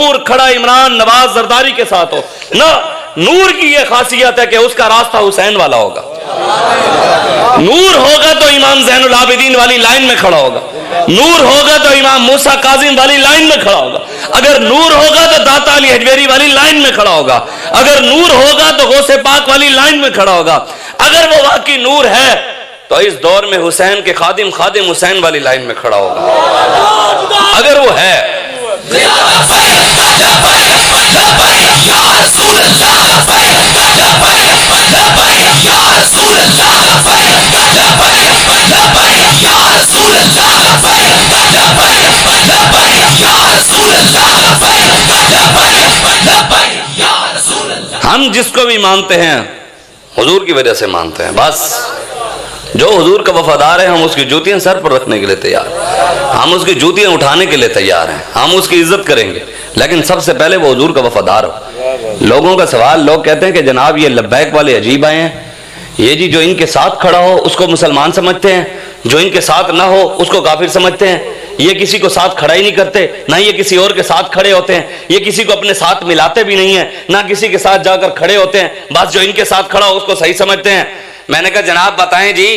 نور کھڑا عمران نواز زرداری کے ساتھ ہو نہ، نور کی یہ خاصیت ہے کہ اس کا راستہ حسین والا ہوگا. نور ہوگا تو امام زین العابدین والی لائن میں کھڑا ہوگا، نور ہوگا تو امام موسیٰ کاظم والی لائن میں کھڑا ہوگا، اگر نور ہوگا تو داتا علی حجویری والی لائن میں کھڑا ہوگا، اگر نور ہوگا تو غوث پاک والی لائن میں کھڑا ہوگا. اگر وہ واقعی نور ہے تو اس دور میں حسین کے خادم حسین والی لائن میں کھڑا ہوگا اگر وہ ہے. ہم جس کو بھی مانتے ہیں حضور کی وجہ سے مانتے ہیں. بس جو حضور کا وفادار ہے ہم اس کی جوتیاں سر پر رکھنے کے لیے تیار ہیں، ہم اس کی جوتیاں اٹھانے کے لیے تیار ہیں، ہم اس کی عزت کریں گے، لیکن سب سے پہلے وہ حضور کا وفادار ہو. لوگوں کا سوال، لوگ کہتے ہیں کہ جناب یہ لبیک والے عجیب آئے ہیں، یہ جی جو ان کے ساتھ کھڑا ہو اس کو مسلمان سمجھتے ہیں، جو ان کے ساتھ نہ ہو اس کو کافر سمجھتے ہیں، یہ کسی کو ساتھ کھڑا ہی نہیں کرتے، نہ یہ کسی اور کے ساتھ کھڑے ہوتے ہیں، یہ کسی کو اپنے ساتھ ملاتے بھی نہیں ہیں، نہ کسی کے ساتھ جا کر کھڑے ہوتے ہیں، بس جو ان کے ساتھ کھڑا ہو اس کو صحیح سمجھتے ہیں. میں نے کہا جناب بتائیں جی،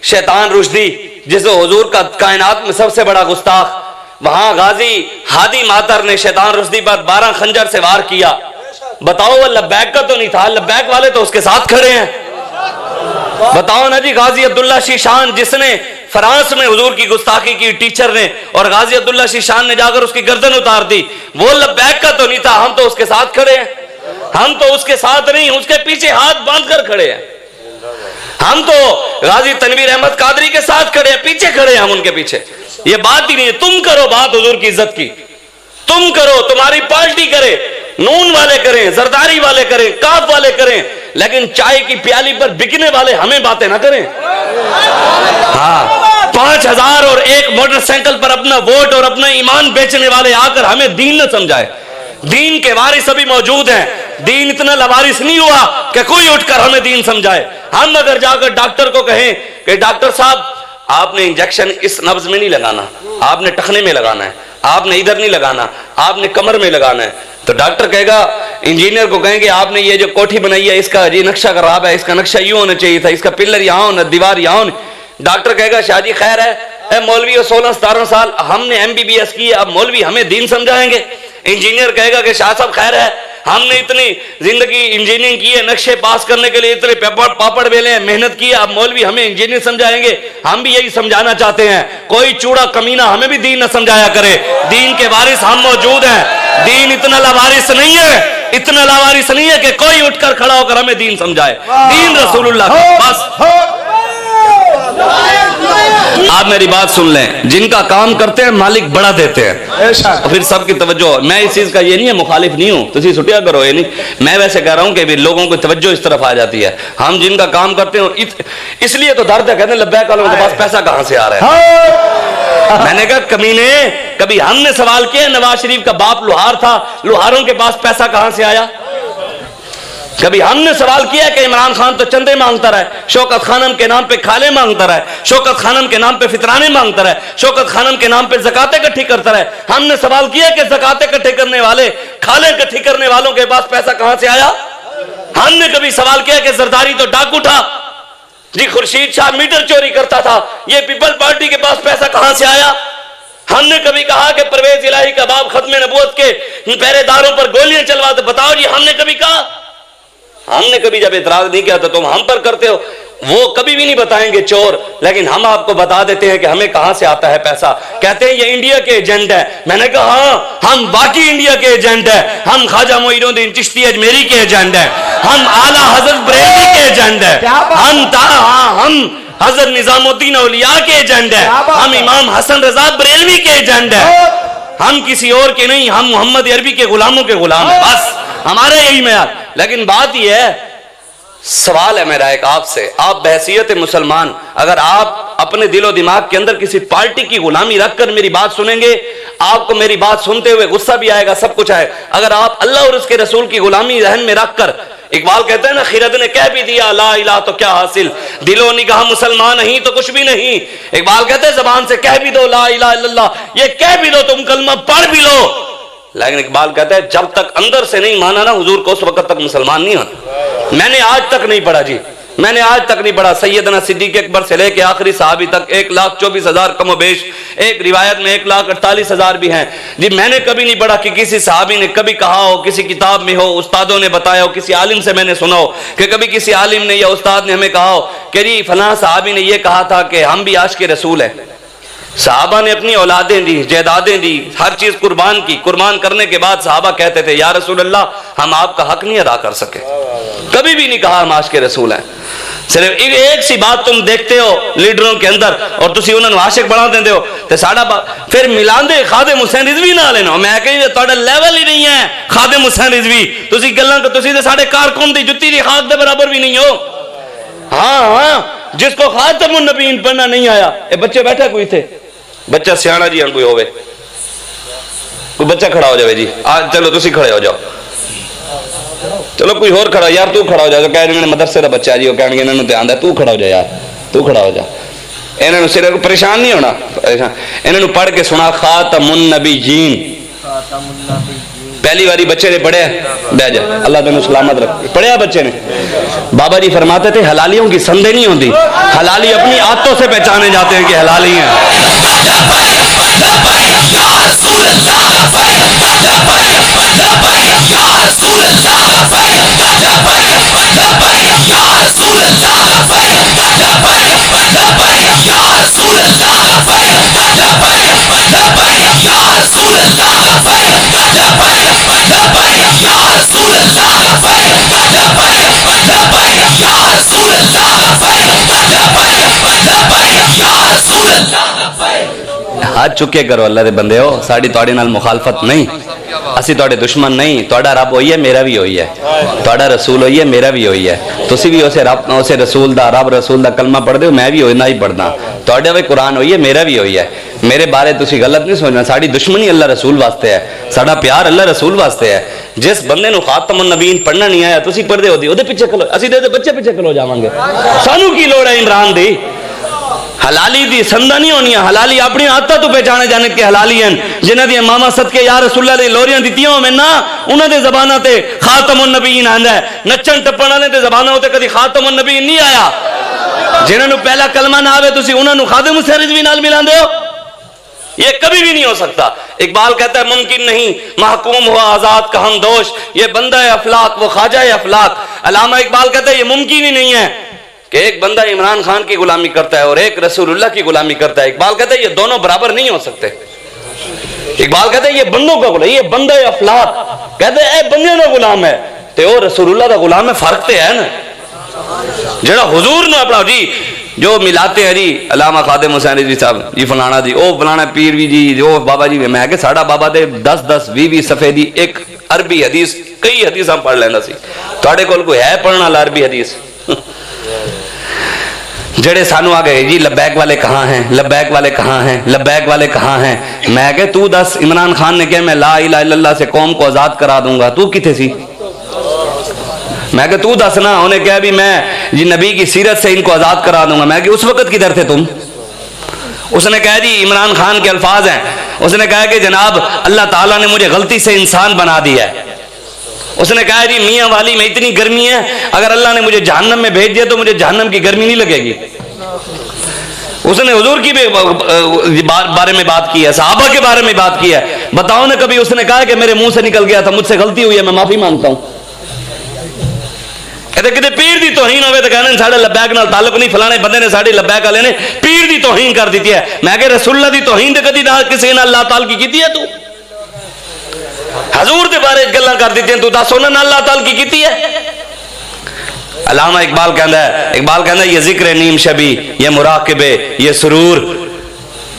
شیطان رشدی جس حضور کا کائنات میں سب سے بڑا گستاخ، وہاں غازی ہادی ماتر نے شیطان رشدی پر 12 خنجر سے وار کیا، بتاؤ وہ لبیک کا تو نہیں تھا، لبیک والے تو اس کے ساتھ کھڑے ہیں. بتاؤ نا جی، غازی عبداللہ شیشان جس نے فرانس میں حضور کی گستاخی کی ٹیچر نے، اور غازی عبداللہ شیشان نے جا کر اس کی گردن اتار دی، وہ لبیک کا تو نہیں تھا، ہم تو اس کے ساتھ کھڑے ہیں. ہم تو اس کے ساتھ نہیں، اس کے پیچھے ہاتھ باندھ کر کھڑے ہیں. ہم تو غازی تنویر احمد قادری کے ساتھ کھڑے ہیں، پیچھے کھڑے ہیں ہم ان کے پیچھے. یہ بات ہی نہیں ہے. تم کرو بات حضور کی عزت کی، تم کرو، تمہاری پارٹی کرے، نون والے کریں، زرداری والے کریں، کاف والے کریں، لیکن چائے کی پیالی پر بکنے والے ہمیں باتیں نہ کریں. ہاں 5000 اور ایک موٹر سائیکل پر اپنا ووٹ اور اپنا ایمان بیچنے والے آ کر ہمیں دین نہ سمجھائے. دین کے وارث ابھی موجود ہیں، دین اتنا لوارث نہیں ہوا کہ کوئی اٹھ کر ہمیں دین سمجھائے. ہم اگر جا کر ڈاکٹر کو کہیں کہ ڈاکٹر صاحب آپ نے انجیکشن اس نبض میں نہیں لگانا، آپ نے ٹخنے میں لگانا ہے، آپ نے ادھر نہیں لگانا، آپ نے کمر میں لگانا ہے، تو ڈاکٹر کہے گا، انجینئر کو کہیں گے آپ نے یہ جو کوٹھی بنائی ہے اس کا یہ نقشہ خراب ہے، اس کا نقشہ یوں ہونا چاہیے تھا، اس کا پلر یہاں ہونا، دیوار یہاں ہونی. ڈاکٹر کہے گا شاہ جی خیر ہے، اے مولوی 16-17 سال ہم نے MBBS کی ہے، اب مولوی ہمیں دین سمجھائیں گے. انجینئر کہے گا کہ شاہ صاحب خیر ہے، ہم نے اتنی زندگی انجینئرنگ کی ہے، نقشے پاس کرنے کے لیے اتنے پاپڑ بیلے ہیں، محنت کی ہے، اب مولوی ہمیں انجینئر سمجھائیں گے. ہم بھی یہی سمجھانا چاہتے ہیں، کوئی چوڑا کمینہ ہمیں بھی دین نہ سمجھایا کرے. دین کے وارث ہم موجود ہیں. دین اتنا لاوارث نہیں ہے، اتنا لاوارث نہیں ہے کہ کوئی اٹھ کر کھڑا ہو کر ہمیں دین سمجھائے. دین رسول اللہ کا. بس آپ میری بات سن لیں، جن کا کام کرتے ہیں مالک بڑا دیتے ہیں، پھر سب کی توجہ. میں اس چیز کا یہ نہیں ہے مخالف نہیں ہوں، تسی سٹیا کرو، یہ نہیں، میں ویسے کہہ رہا ہوں کہ لوگوں کو توجہ اس طرف آ جاتی ہے. ہم جن کا کام کرتے ہیں اس لیے تو درد ہے، کہتے ہیں لبیک والوں کے پاس پیسہ کہاں سے آ رہا ہے. میں نے کہا کمینے، کبھی ہم نے سوال کیا نواز شریف کا باپ لوہار تھا، لوہاروں کے پاس پیسہ کہاں سے آیا؟ کبھی ہم نے سوال کیا کہ عمران خان تو چندے مانگتا رہے، شوکت خانم کے نام پہ کھالے مانگتا رہے، شوکت خانم کے نام پہ فطرانے مانگتا رہے، شوکت خانم کے نام پہ زکاتیں اکٹھی کرتا رہے. ہم نے سوال کیا کہ زکاتیں اکٹھی کرنے والے، کھالے اکٹھی کرنے والوں کے پاس پیسہ کہاں سے آیا؟ ہم نے کبھی سوال کیا کہ زرداری تو ڈاکو تھا جی، خورشید شاہ میٹر چوری کرتا تھا، یہ پیپل پارٹی کے پاس پیسہ کہاں سے آیا؟ ہم نے کبھی کہا کہ پرویز الہی کا باپ ختم نبوت کے پہرے داروں پر گولیاں چلواتے؟ بتاؤ جی، ہم نے کبھی کہا؟ ہم نے کبھی جب اعتراض نہیں کیا تو تم ہم پر کرتے ہو. وہ کبھی بھی نہیں بتائیں گے چور، لیکن ہم آپ کو بتا دیتے ہیں کہ ہمیں کہاں سے آتا ہے پیسہ. کہتے ہیں یہ انڈیا کے ایجنٹ ہے. میں نے کہا ہاں، ہم باقی انڈیا کے ایجنٹ ہیں. ہم خواجہ معین الدین چشتی اجمیری کے ایجنٹ ہیں، ہم اعلیٰ حضرت بریلوی کے ایجنٹ ہیں، ہم حضرت نظام الدین اولیاء کے ایجنٹ ہیں، ہم امام حسن رضا بریلوی کے ایجنٹ ہیں. ہم کسی اور کے نہیں، ہم محمد عربی کے غلاموں کے غلام ہیں. بس ہمارے یہی معیار. لیکن بات یہ ہے، سوال ہے میرا ایک آپ سے، آپ بحیثیت مسلمان اگر آپ اپنے دل و دماغ کے اندر کسی پارٹی کی غلامی رکھ کر میری بات سنیں گے، آپ کو میری بات سنتے ہوئے غصہ بھی آئے گا، سب کچھ آئے. اگر آپ اللہ اور اس کے رسول کی غلامی ذہن میں رکھ کر، اقبال کہتے ہیں نا، خرد نے کہہ بھی دیا لا الہ تو کیا حاصل، دل و نگاہ مسلمان نہیں تو کچھ بھی نہیں. اقبال کہتے ہیں زبان سے کہہ بھی دو لا الہ الا اللہ، یہ کہہ بھی دو، تم کلمہ پڑھ بھی لو، لیکن اقبال کہتا ہے جب تک اندر سے نہیں مانا نا حضور کو اس وقت تک مسلمان نہیں ہونا. میں نے آج تک نہیں پڑھا جی, میں نے آج تک نہیں پڑھا. سیدنا صدیق اکبر سے لے کے آخری صحابی تک 1,24,000 کم و بیش, ایک روایت میں 1,48,000 بھی ہیں جی. میں نے کبھی نہیں پڑھا کہ کسی صحابی نے کبھی کہا ہو, کسی کتاب میں ہو, استادوں نے بتایا ہو, کسی عالم سے میں نے سنا ہو کہ کبھی کسی عالم نے یا استاد نے ہمیں کہا ہو کہ جی فلاں صحابی نے یہ کہا تھا کہ ہم بھی عاشق رسول ہیں. صحابہ نے اپنی اولادیں دی, جائیدادیں دی, ہر چیز قربان کی. قربان کرنے کے بعد صحابہ کہتے تھے یا رسول اللہ ہم آپ کا حق نہیں ادا کر سکے. کبھی بھی نہیں کہا ہم عاشق رسول ہیں. صرف ایک سی بات تم دیکھتے ہو لیڈروں کے اندر اور تسی انہوں نے عاشق بنا دیندے ہو تے ساڈا پھر ملان دے خادم حسین رضوی نہ لینا. میں کہیں تہاڈا لیول ہی نہیں ہے خادم حسین رضوی. تسی گلاں کہ تسی تے ساڈے کارکن دی جُتی دی خاک دے برابر بھی نہیں ہو. ہاں جس کو خاتم النبیین پڑھنا نہیں آیا, اے بچے بیٹھے کوئی تھے, بچہ سیانا جی ہن کوئی ہوے, کوئی بچہ کھڑا ہو جائے جی. آج چلو تسی کھڑے ہو جاؤ, چلو کوئی اور کھڑا, یار تو کھڑا ہو جا. کہہ رہے مدرسے کا بچہ جی, وہ کہنے انہوں نے دھیان دے تو کھڑا ہو جا یار, تو کھڑا ہو جا. انہوں نے صرف پریشان نہیں ہونا, انہوں نے پڑھ کے سنا خاتم النبیین. پہلی باری بچے نے پڑھیا, بہ جا اللہ تمہیں سلامت رکھ, پڑھیا بچے نے. بابا جی فرماتے تھے حلالیوں کی سندے نہیں ہوتی, حلالی اپنی عادتوں سے پہچانے جاتے ہیں کہ حلالی ہیں. ہاتھ چکے کرو اللہ دے بندے ہو, ساڑی توڑے نال مخالفت نہیں, اسی توڑے دشمن نہیں. توڑا رب ہوئی ہے میرا بھی ہوئی ہے, توڑا رسول ہوئی ہے میرا بھی ہوئی ہے. تسی بھی اسے رب اسے رسول دا رب رسول دا کلمہ پڑھ دے ہو, میں بھی ہوئی نہ ہی پڑھنا. توڑے ہوئے قرآن ہوئی ہے میرا بھی ہوئی ہے. میرے بارے تسی غلط نہیں سوچنا, ساڑی دشمنی اللہ رسول واسطے ہے, ساڑا پیار اللہ رسول واسطے ہے. جس بندے نو خاتم النبیین پڑھنا نہیں آیا تسی پڑھ دے ہو دی, دے پیچھے کھلو, اسی دے بچے پیچھے کھلو جاواں گے. سانو کی لوڑ ہے عمران دی؟ حلالی دی سندہ نہیں ہونی ہے. حلالی اپنی عادتہ تو پہچانے جانے کے حلالی ہیں جنہ دی ماما صدقے یا رسول اللہ دی لوریاں دیتیاں ہوں میں نا, انہوں دے زبانہ تے خاتم النبیین آندہ ہے. نچن ٹپن والے دے زبانہ ہوتے کدی خاتم النبیین نہیں آیا. جنہوں نے پہلا کلمہ نہ آوے تسی انہوں نے خادم حسین رضوی نال ملان دے ہو, یہ کبھی بھی نہیں ہو سکتا. اقبال کہتا ہے ممکن نہیں محکوم ہوا آزاد کا ہم دوش, یہ بندہ افلاق وہ خواجہ افلاق. علامہ اقبال کہتا ہے یہ ممکن ہی نہیں ہے کہ ایک بندہ عمران خان کی غلامی کرتا ہے اور ایک رسول اللہ کی غلامی کرتا ہے. اقبال کہتا ہے یہ دونوں برابر نہیں ہو سکتے. اقبال کہتا ہے یہ بندوں کا غلام, یہ بندہ افلاق کہتے ہیں اے بندے کا غلام ہے تے وہ رسول اللہ کا غلام ہے. فرق تے ہے نا, جڑا حضور نے اپنا جی جو ملاتے ہیں جی علامہ خادم حسین رضوی صاحب جی فلانا جی او فلانا پیر بھی جی جو بابا جی, میں کہ ساڑا بابا دے 10-20 صفحے دی ایک عربی حدیث کئی حدیث ہم پڑھ لینا سی. تھوڑے کول کوئی ہے پڑھنا عربی حدیث؟ جڑے سانو آ گئے جی لبیک والے کہاں ہیں, لبیک والے کہاں ہیں, لبیک والے کہاں ہیں. میں کہ تو دس عمران خان نے کہا میں لا الہ الا اللہ سے قوم کو آزاد کرا دوں گا, تو کتے سی؟ میں کہ تو دس نا, انہیں کہا بھی میں جی نبی کی سیرت سے ان کو آزاد کرا دوں گا. میں کہ اس وقت کدھر تھے تم؟ اس نے کہا جی عمران خان کے الفاظ ہیں, اس نے کہا کہ جناب اللہ تعالیٰ نے مجھے غلطی سے انسان بنا دیا ہے. اس نے کہا جی میاں والی میں اتنی گرمی ہے, اگر اللہ نے مجھے جہنم میں بھیج دیا تو مجھے جہنم کی گرمی نہیں لگے گی. اس نے حضور کی بارے میں بات کی ہے, صحابہ کے بارے میں بات کی ہے. بتاؤ نا کبھی اس نے کہا کہ میرے منہ سے نکل گیا تھا, مجھ سے غلطی ہوئی ہے, میں معافی مانگتا ہوں. کہتے کتے پیر دی توہین ہوئے تو کہنے ساڑھے لبیک نال تعلق نہیں, فلانے بندے نے ساڑھے لبیک والے نے پیر دی توہین کر دیتی ہے. میں کہ رسول اللہ دی توہین دے کدی نہ کسی نے اللہ تعالی کی کیتی ہے, تو حضور دے بارے گلاں کر دیتی ہیں, تو دس انہوں نے اللہ تعالی کی کیتی ہے. علامہ اقبال کہندا ہے یہ ذکر نیم شبی یہ مراقبے یہ سرور,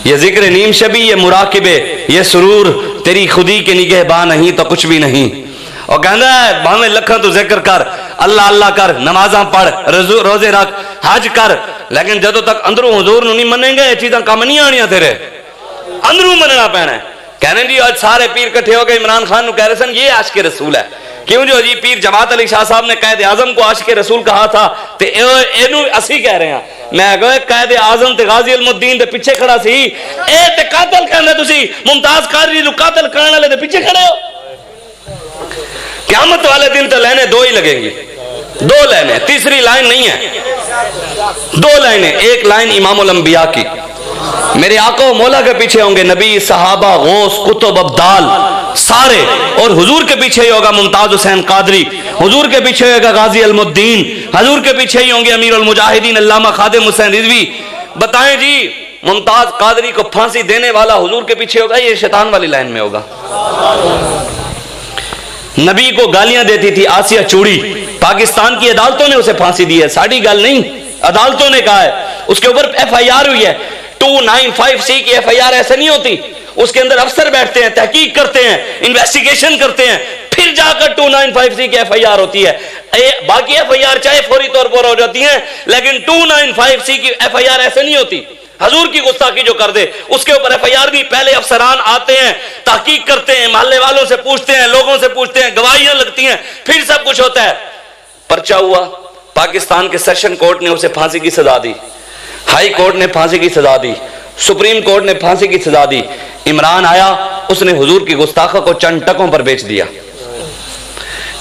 یہ ذکر نیم شبی یہ مراقبے یہ سرور, تیری خودی کے نگہباں نہیں تو کچھ بھی نہیں. اور کہندا ہے بھاویں لکھاں تو ذکر کر, اللہ اللہ کر, نمازاں پڑھ, روزے رکھ, حج کر, لیکن جدوں تک اندروں حضور نو نہیں منیں گے یہ چیزاں کم نہیں آنیاں تیرے, اندروں مننا پینا ہے. کہنے جی آج سارے پیر کٹھے ہو گئے عمران خان نو کہہ رہے سن یہ عاشق رسول ہے. کیوں جو جی پیر جماعت علی شاہ صاحب نے قائد اعظم کو عاشق رسول کہا تھا تے اینو اسی کہہ رہے ہیں. میں کہا قائد اعظم تے غازی علم الدین دے پیچھے کھڑا سی, اے تے قاتل کہندے تسی ممتاز قادری نو قاتل کرن والے دے پیچھے کھڑے ہو. قیامت والے دن تو لائنیں دو ہی لگیں گی، دو لائنیں، تیسری لائن نہیں ہے، دو لائنیں. ایک لائن امام الانبیاء کی، میرے آقا و مولا کے پیچھے ہوں گے نبی، صحابہ، غوث، کتب، ابدال سارے، اور حضور کے پیچھے ہی ہوگا ممتاز حسین قادری، حضور کے پیچھے ہوگا غازی علم الدین، حضور کے پیچھے ہی ہوں گے امیر المجاہدین علامہ خادم حسین رضوی. بتائیں جی ممتاز قادری کو پھانسی دینے والا حضور کے پیچھے ہوگا، یہ شیطان والی لائن میں ہوگا. نبی کو گالیاں دیتی تھی آسیہ چوڑی، پاکستان کی عدالتوں نے اسے پھانسی دی ہے، ساڑھی گال نہیں، عدالتوں نے کہا ہے. اس کے اوپر ایف آئی آر ہوئی ہے. 295C کی ایف آئی آر ایسے نہیں ہوتی، اس کے اندر افسر بیٹھتے ہیں، تحقیق کرتے ہیں، انویسٹیگیشن کرتے ہیں، پھر جا کر 295C کی ایف آئی آر ہوتی ہے. باقی ایف آئی آر چاہے فوری طور پر ہو جاتی ہیں، لیکن 295C کی ایف آئی آر ایسے نہیں ہوتی. حضور کی گستاخی جو کر دے اس کے اوپر ایف آئی آر نہیں، پہلے افسران آتے ہیں، تحقیق کرتے ہیں، محلے والوں سے پوچھتے ہیں، لوگوں سے پوچھتے ہیں، گواہیاں لگتی ہیں، پھر سب کچھ ہوتا ہے. پرچہ ہوا، پاکستان کے سیشن کورٹ نے اسے پھانسی کی سزا دی، ہائی کورٹ نے پھانسی کی سزا دی، سپریم کورٹ نے پھانسی کی سزا دی. عمران آیا، اس نے حضور کی گستاخی کو چند ٹکوں پر بیچ دیا.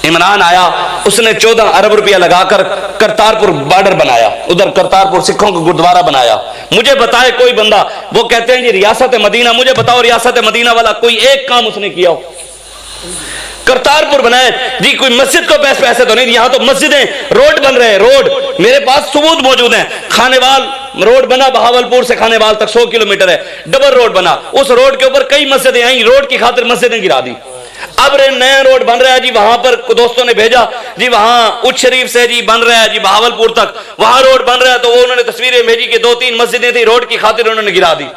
عمران آیا، اس نے 14 ارب روپیہ لگا کر کرتارپور بارڈر بنایا، ادھر کرتارپور سکھوں کا گردوارہ بنایا. مجھے بتائے کوئی بندہ، وہ کہتے ہیں جی ریاست مدینہ، مجھے بتاؤ ریاست مدینہ والا کوئی ایک کام اس نے کیا ہو؟ کرتارپور بنائے جی، کوئی مسجد کو پیسے تو نہیں، یہاں تو مسجدیں، روڈ بن رہے ہیں، روڈ میرے پاس ثبوت موجود ہیں. کھانے وال روڈ بنا، بہاولپور سے کھانے وال تک 100 کلومیٹر ہے، ڈبل روڈ بنا، اس روڈ کے اوپر کئی مسجدیں آئیں، روڈ کی خاطر مسجدیں گرا دی. اب نیا روڈ بن رہا ہے جی، وہاں پر دوستوں نے بھیجا جی، وہاں اچ شریف سے جی بن رہا ہے جی بہاولپور تک، وہاں روڈ بن رہا ہے، تو وہ انہوں نے تصویریں بھیجی کہ 2-3 مسجدیں تھی، روڈ کی خاطر انہوں نے گرا دی.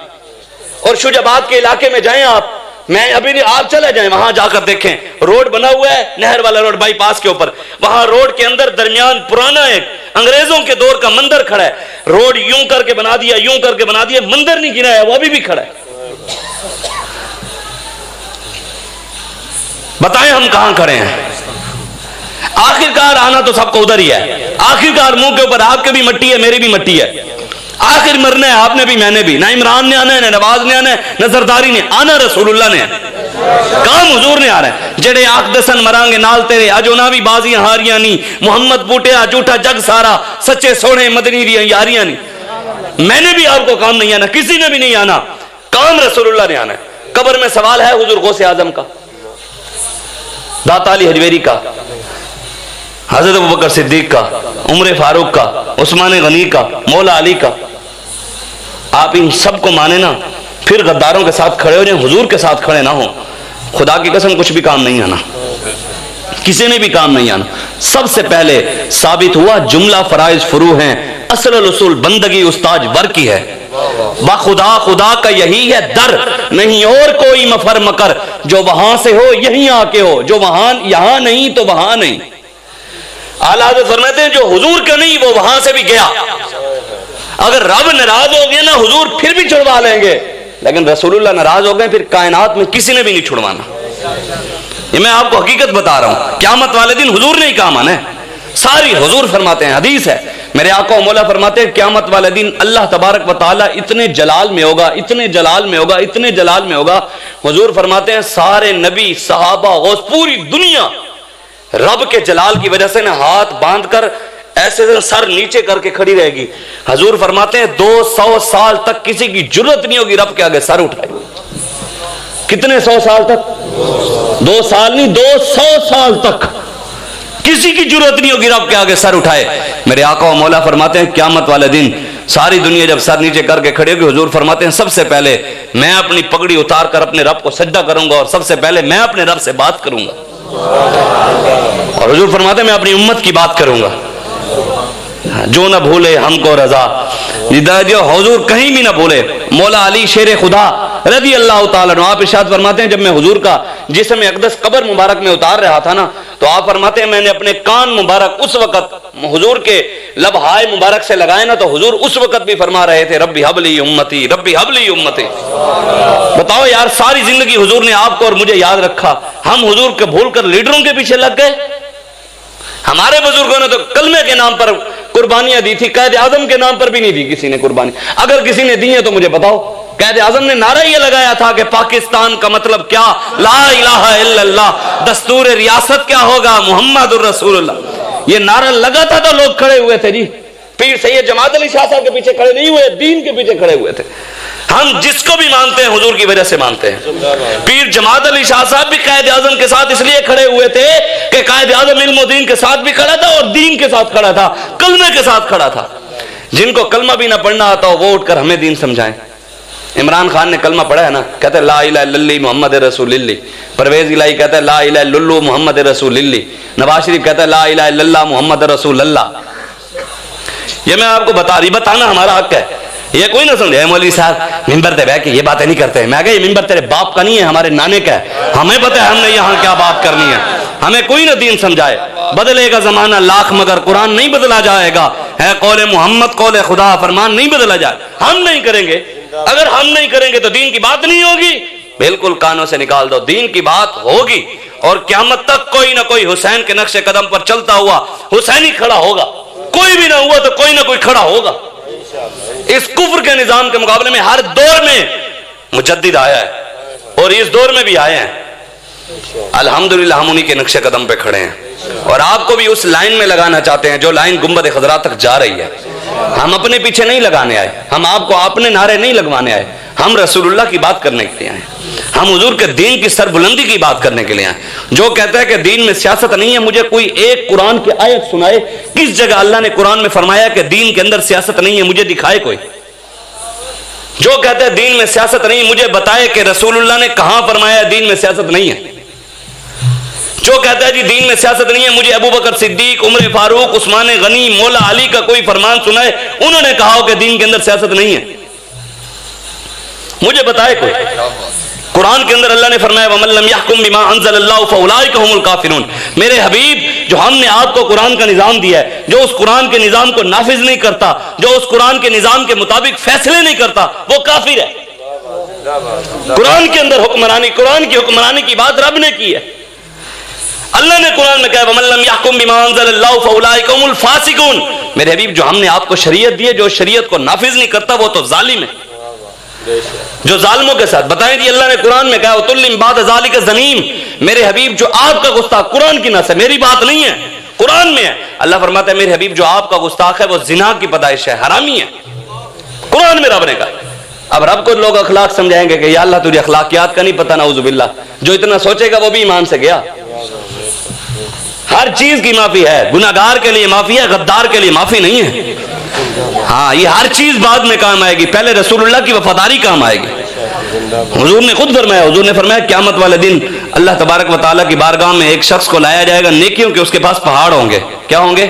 اور شجاباد کے علاقے میں جائیں آپ، میں ابھی نہیں، آپ چلے جائیں وہاں جا کر دیکھیں، روڈ بنا ہوا ہے، نہر والا روڈ بائی پاس کے اوپر، وہاں روڈ کے اندر درمیان پرانا ایک انگریزوں کے دور کا مندر کھڑا ہے. روڈ یوں کر کے بنا دیا، یوں کر کے بنا دیا، مندر نہیں گرا ہے، وہ ابھی بھی کھڑا ہے. بتائیں ہم کہاں کھڑے ہیں؟ آخرکار آنا تو سب کو ادھر ہی ہے، آخرکار منہ کے اوپر آپ کے بھی مٹی ہے، میری بھی مٹی ہے، آخر مرنا ہے آپ نے بھی، میں نے بھی. نہ عمران نے آنا ہے، نہ نواز نے آنا ہے، نہ زرداری نے آنا، رسول اللہ نے. کام حضور نے آ رہا ہے. جڑے آخ دسن مرانگے نال تیرے، اجونا بھی بازیاں ہاریاں نہیں، محمد بوٹیا جھوٹا جگ سارا، سچے سونے مدنی دیاں یاریاں نہیں. میں نے بھی آپ کو کام نہیں آنا، کسی نے بھی نہیں آنا، کام رسول اللہ نے آنا ہے. قبر میں سوال ہے حضور غوث اعظم کا، داتا علی حجویری کا، حضرت ابوبکر صدیق کا، عمر فاروق کا، عثمان غنی کا، مولا علی کا. آپ ان سب کو مانے نا، پھر غداروں کے ساتھ کھڑے ہو جائیں، حضور کے ساتھ کھڑے نہ ہوں. خدا کی قسم کچھ بھی کام نہیں آنا، کسی نے بھی کام نہیں آنا. سب سے پہلے ثابت ہوا جملہ فرائض فرو ہیں، اصل الاصول بندگی استاج ور کی ہے. بخدا خدا کا یہی ہے در، نہیں اور کوئی مفر مکر، جو وہاں سے ہو یہیں آ کے ہو، جو وہاں یہاں نہیں تو وہاں نہیں. اعلیٰ حضرت فرماتے ہیں جو حضور کا نہیں وہ وہاں سے بھی گیا. اگر رب ناراض ہو گیا نا، حضور پھر بھی چھڑوا لیں گے، لیکن رسول اللہ ناراض ہو گئے، پھر کائنات میں کسی نے بھی نہیں چھڑوانا. یہ میں آپ کو حقیقت بتا رہا ہوں، قیامت والے دن حضور نے ہی کام آنا ہے. ساری حضور فرماتے ہیں، حدیث ہے، میرے آقا و مولا فرماتے ہیں قیامت والے دن اللہ تبارک و تعالی اتنے جلال میں ہوگا، اتنے جلال میں ہوگا، اتنے جلال میں ہوگا. حضور فرماتے ہیں سارے نبی، صحابہ، غوث، پوری دنیا رب کے جلال کی وجہ سے ہاتھ باندھ کر ایسے سر نیچے کر کے کھڑی رہے گی. حضور فرماتے ہیں 200 سال تک کسی کی جرت نہیں ہوگی رب کے آگے سر اٹھائے. کتنے 100 سال تک؟ 2 سال نہیں، 200 سال تک کسی کی جرت نہیں ہوگی رب کے آگے سر اٹھائے. میرے آقا و مولا فرماتے ہیں قیامت والے دن ساری دنیا جب سر نیچے کر کے کھڑے ہوگی، حضور فرماتے ہیں سب سے پہلے میں اپنی پگڑی اتار کر اپنے رب کو سجدہ کروں گا، اور سب سے پہلے میں اپنے رب سے بات کروں گا. اور حضور فرماتے ہیں میں اپنی امت کی بات کروں گا، جو نہ بھولے ہم کو رضا. جو حضور کہیں بھی نہ بھولے. مولا علی شیر خدا رضی اللہ تعالیٰ عنہ، آپ ارشاد فرماتے ہیں جب میں حضور کا جسم اقدس قبر مبارک میں اتار رہا تھا نا، تو آپ فرماتے ہیں میں نے اپنے کان مبارک اس وقت حضور کے لبہائے مبارک سے لگائے نا، تو حضور اس وقت بھی فرما رہے تھے ربی حبلی امتی، ربی حبلی امتی. بتاؤ یار، ساری زندگی حضور نے آپ کو اور مجھے یاد رکھا، ہم حضور کے بھول کر لیڈروں کے پیچھے لگ گئے. ہمارے بزرگوں نے تو کلمے کے نام پر قربانیاں دی تھی، قائد اعظم کے نام پر بھی نہیں دی کسی نے قربانی. اگر کسی نے دی ہے تو مجھے بتاؤ، قائد اعظم نے نعرہ یہ لگایا تھا کہ پاکستان کا مطلب کیا، لا الہ الا اللہ، دستور ریاست کیا ہوگا، محمد الرسول اللہ۔ یہ نعرہ لگا تھا تو لوگ کھڑے ہوئے تھے جی، پیر سید جماعت علی شاہ صاحب کے پیچھے کھڑے نہیں ہوئے، دین کے پیچھے کھڑے ہوئے تھے۔ ہم جس کو بھی مانتے ہیں حضور کی وجہ سے مانتے ہیں۔ پیر جماعت علی شاہ صاحب بھی قائد اعظم کے ساتھ اس لیے کھڑے ہوئے تھے کہ قائد اعظم علم و دین کے ساتھ بھی کھڑا تھا اور دین کے ساتھ کھڑا تھا، کلمے کے ساتھ کھڑا تھا۔ جن کو کلمہ بھی نہ پڑھنا آتا ہو وہ اٹھ کر ہمیں دین سمجھائیں۔ عمران خان نے کلمہ پڑھا ہے نا، کہتا ہے لا الہ الا اللہ محمد رسول اللہ۔ پرویز الہی کہتا ہے لا الہ الا اللہ محمد رسول اللہ۔ نواز شریف کہتا ہے لا الہ الا اللہ محمد رسول اللہ۔ یہ میں آپ کو بتانا ہمارا حق ہے۔ یہ کوئی نہ سمجھے مولوی صاحب ممبر پہ بیٹھ کے یہ باتیں نہیں کرتے ہیں۔ میں کہا یہ ممبر تیرے باپ کا نہیں ہے، ہمارے نانے کا ہے، ہمیں پتہ ہے ہم نے یہاں کیا بات کرنی ہے۔ ہمیں کوئی نہ دین سمجھائے۔ بدلے گا زمانہ لاکھ مگر قرآن نہیں بدلا جائے گا، ہے قول محمد قول خدا، فرمان نہیں بدلا جائے۔ ہم نہیں کریں گے، اگر ہم نہیں کریں گے تو دین کی بات نہیں ہوگی، بالکل کانوں سے نکال دو، دین کی بات ہوگی۔ اور قیامت تک کوئی نہ کوئی حسین کے نقش قدم پر چلتا ہوا حسینی کھڑا ہوگا، کوئی بھی نہ ہوا تو کوئی نہ کوئی کھڑا ہوگا۔ اس کفر کے نظام کے مقابلے میں ہر دور میں مجدد آیا ہے اور اس دور میں بھی آئے ہیں۔ الحمدللہ ہم انہی کے نقش قدم پہ کھڑے ہیں اور آپ کو بھی اس لائن میں لگانا چاہتے ہیں جو لائن گنبد خضرا تک جا رہی ہے۔ ہم اپنے پیچھے نہیں لگانے آئے، ہم آپ کو اپنے نعرے نہیں لگوانے آئے، ہم رسول اللہ کی بات کرنے کے لیے آئے، ہم حضور کے دین کی سربلندی کی بات کرنے کے لیے آئے۔ جو کہتا ہے کہ دین میں سیاست نہیں ہے، مجھے کوئی ایک قرآن کی آیت سنائے کس جگہ اللہ نے قرآن میں فرمایا کہ دین کے اندر سیاست نہیں ہے، مجھے دکھائے کوئی۔ جو کہتا ہے دین میں سیاست نہیں، مجھے بتائے کہ رسول اللہ نے کہاں فرمایا دین میں سیاست نہیں ہے۔ جو کہتا ہے جی دین میں سیاست نہیں ہے، مجھے ابو بکر صدیق، عمر فاروق، عثمان غنی، مولا علی کا کوئی فرمان سنائے انہوں نے کہا ہو کہ دین کے اندر سیاست نہیں ہے، مجھے بتائے کوئی۔ قرآن کے اندر اللہ نے فرمایا وَمَن لَّمْ يَحْكُم بِمَا أَنزَلَ اللَّهُ فَأُولَٰئِكَ هُمُ الْكَافِرُونَ۔ میرے حبیب، جو ہم نے آپ کو قرآن کا نظام دیا ہے، جو اس قرآن کے نظام کو نافذ نہیں کرتا، جو اس قرآن کے نظام کے مطابق فیصلے نہیں کرتا، وہ کافر ہے۔ قرآن کے اندر حکمرانی، قرآن کی حکمرانی کی بات رب نے کی ہے۔ اللہ نے قرآن میں کہا وَمَن لَّمْ يَحْكُم بِمَا أَنزَلَ اللَّهُ فَأُولَٰئِكَ هُمُ الْفَاسِقُونَ۔ میرے حبیب، جو ہم نے آپ کو شریعت دی ہے، جو شریعت کو نافذ نہیں کرتا وہ تو ظالم ہے، جو ظالموں کے ساتھ۔ بتائیں جی اللہ نے قرآن میں کہا وَتُلِّم بَعْدَ ذَلِكَ زَنِيمٌ۔ میرے حبیب، جو آپ کا گستاخ، قرآن کی نص ہے، میری بات نہیں ہے، قرآن میں ہے۔ اللہ فرماتا ہے میرے حبیب جو آپ کا گستاخ ہے وہ زنا کی پیدائش ہے، حرامی ہے، قرآن میں رب نے کہا۔ اب رب کو لوگ اخلاق سمجھائیں گے کہ یا اللہ تجھے اخلاقیات کا نہیں پتہ، نعوذ باللہ۔ جو اتنا سوچے گا وہ بھی ایمان سے گیا۔ ہر چیز کی معافی ہے، گناہگار کے لیے معافی ہے، غدار کے لیے معافی نہیں ہے۔ ہاں یہ ہر چیز بعد میں کام آئے گی، پہلے رسول اللہ کی وفاداری کام آئے گی۔ حضور نے خود فرمایا، حضور نے فرمایا قیامت والے دن اللہ تبارک و تعالیٰ کی بارگاہ میں ایک شخص کو لایا جائے گا نیکیوں کے، اس کے پاس پہاڑ ہوں گے۔ کیا ہوں گے؟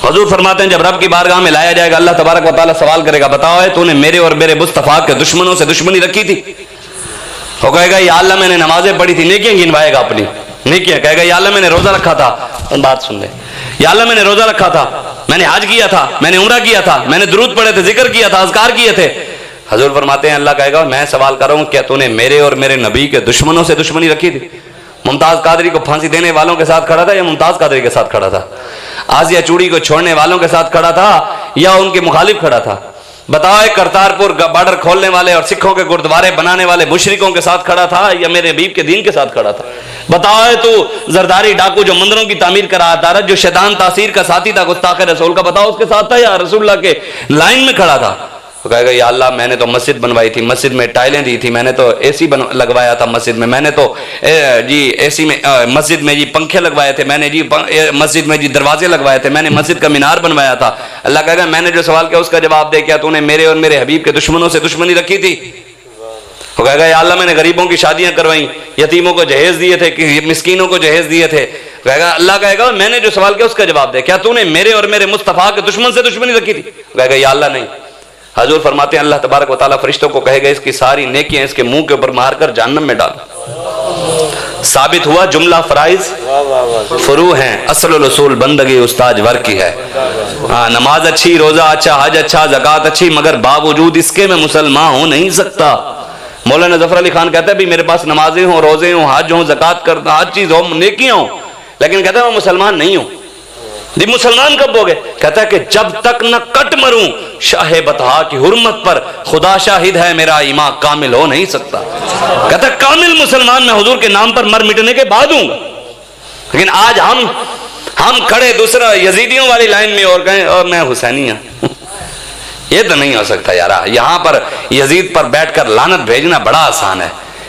حضور فرماتے ہیں جب رب کی بارگاہ میں لایا جائے گا اللہ تبارک و تعالیٰ سوال کرے گا بتاؤ ہے تو نے میرے اور میرے مصطفیٰ کے دشمنوں سے دشمنی رکھی تھی؟ وہ کہے گا یا اللہ میں نے نمازیں پڑھی تھی، نیکیاں گنوائے گا اپنی نیکیاں۔ کہے گا یا اللہ میں نے روزہ رکھا تھا، بات سن لے، یا اللہ میں نے روزہ رکھا تھا، میں نے حج کیا تھا، میں نے عمرہ کیا تھا، میں نے درود پڑھے تھے، ذکر کیا تھا، اذکار کیے تھے۔ حضور فرماتے ہیں اللہ کہے گا میں سوال کر رہا ہوں کیا تو نے میرے اور میرے نبی کے دشمنوں سے دشمنی رکھی تھی؟ ممتاز قادری کو پھانسی دینے والوں کے ساتھ کھڑا تھا یا ممتاز قادری کے ساتھ کھڑا تھا؟ آسیہ چوڑی کو چھوڑنے والوں کے ساتھ کھڑا تھا یا ان کے مخالف کھڑا تھا؟ بتاؤ کرتارپور بارڈر کھولنے والے اور سکھوں کے گردوارے بنانے والے مشرکوں کے ساتھ کھڑا تھا یا میرے حبیب کے دین کے ساتھ کھڑا تھا؟ بتاؤ تو زرداری ڈاکو جو مندروں کی تعمیر کرا تھا، جو شیطان تاثیر کا ساتھی تھا گستاخ رسول کا، بتاؤ اس کے ساتھ تھا یا رسول اللہ کے لائن میں کھڑا تھا؟ تو کہے گا یا اللہ میں نے تو مسجد بنوائی تھی، مسجد میں ٹائلیں دی تھی، میں نے تو اے سی لگوایا تھا مسجد میں نے تو جی اے سی میں مسجد میں جی پنکھے لگوائے تھے، میں نے جی مسجد میں جی دروازے لگوائے تھے، میں نے مسجد کا مینار بنوایا تھا۔ اللہ کہے گا میں نے جو سوال کیا اس کا جواب دے، کیا تو نے میرے اور میرے حبیب کے دشمنوں سے دشمنی رکھی تھی؟ وہ کہے گا یا اللہ میں نے غریبوں کی شادیاں کروائیں، یتیموں کو جہیز دیے تھے، مسکینوں کو جہیز دیے تھے۔ کہے گا اللہ کہے گا میں نے جو سوال کیا اس کا جواب دے، کیا تو نے میرے اور میرے مصطفیٰ کے دشمن سے دشمنی رکھی تھی؟ کہے گا یا اللہ نہیں۔ حضور فرماتے ہیں اللہ تبارک و تعالیٰ فرشتوں کو کہے گا اس کی ساری نیکیاں اس کے منہ کے اوپر مار کر جہنم میں ڈالو۔ ثابت ہوا جملہ فرائض فرو ہیں، اصل الاصول بندگی استاج ور کی ہے۔ ہاں نماز اچھی، روزہ اچھا، حج اچھا، زکوٰۃ اچھی، مگر باوجود اس کے میں مسلمان ہو نہیں سکتا۔ مولانا ظفر علی خان کہتا ہے بھی میرے پاس نمازیں ہوں، روزے ہوں، حج ہوں، زکوٰۃ کرتا، ہر چیز ہو، نیکیاں ہوں، لیکن کہتا ہے میں مسلمان نہیں ہوں۔ دی مسلمان کب ہو گئے؟ کہتا ہے کہ جب تک نہ کٹ مروں شاہ بطحا کی حرمت پر، خدا شاہد ہے میرا ایمان کامل ہو نہیں سکتا۔ کہتا ہے کامل مسلمان میں حضور کے نام پر مر مٹنے کے بعد ہوں گا۔ لیکن آج ہم کھڑے دوسرا یزیدیوں والی لائن میں اور کہیں اور میں حسینی ہوں، یہ تو نہیں ہو سکتا یارا۔ یہاں پر یزید پر بیٹھ کر لعنت بھیجنا بڑا آسان ہے،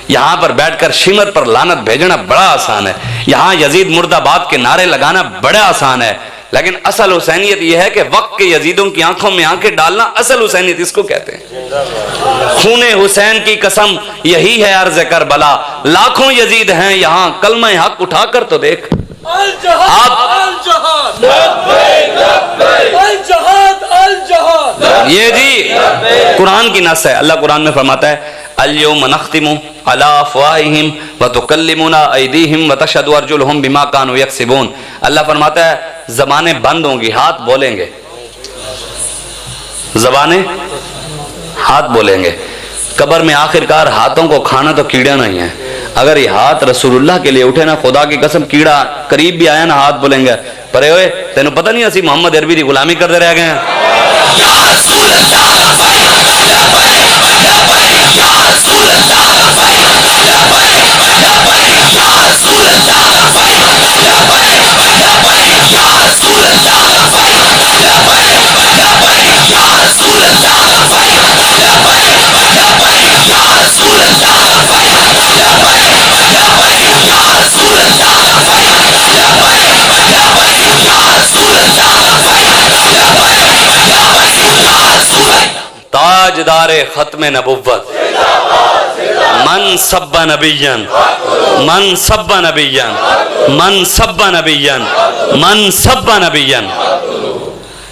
یہاں پر بیٹھ کر شیمت پر لعنت بھیجنا بڑا آسان ہے، یہاں یزید مرد آباد کے نعرے لگانا بڑا آسان ہے، لیکن اصل حسینیت یہ ہے کہ وقت کے یزیدوں کی آنکھوں میں آنکھیں ڈالنا اصل حسینیت اس کو کہتے ہیں۔ خون حسین کی قسم یہی ہے عرض کربلا، لاکھوں یزید ہیں یہاں کلمہ حق اٹھا کر تو دیکھ۔ یہ جی قرآن کی نص ہے، اللہ قرآن میں فرماتا ہے اليوم نختم على افواہہم وتکلمنا ایدیہم وتشہد ارجلہم بما كانوا یکسبون۔ اللہ فرماتا ہے زبانیں بند ہوں گی، ہاتھ بولیں گے، زبانیں ہاتھ بولیں گے۔ قبر میں آخرکار ہاتھوں کو کھانا تو کیڑا نہیں ہے، اگر یہ ہاتھ رسول اللہ کے لیے اٹھے نا، خدا کی قسم کیڑا قریب بھی آیا نا ہاتھ بولیں گے پرے ہوئے تینوں پتہ نہیں اسی محمد عربی دی غلامی کرتے رہ گئے ہیں۔ تاجدار ختم نبوت من سب نبیًا من سب نبیًا من سب نبیًا من سب نبیًا۔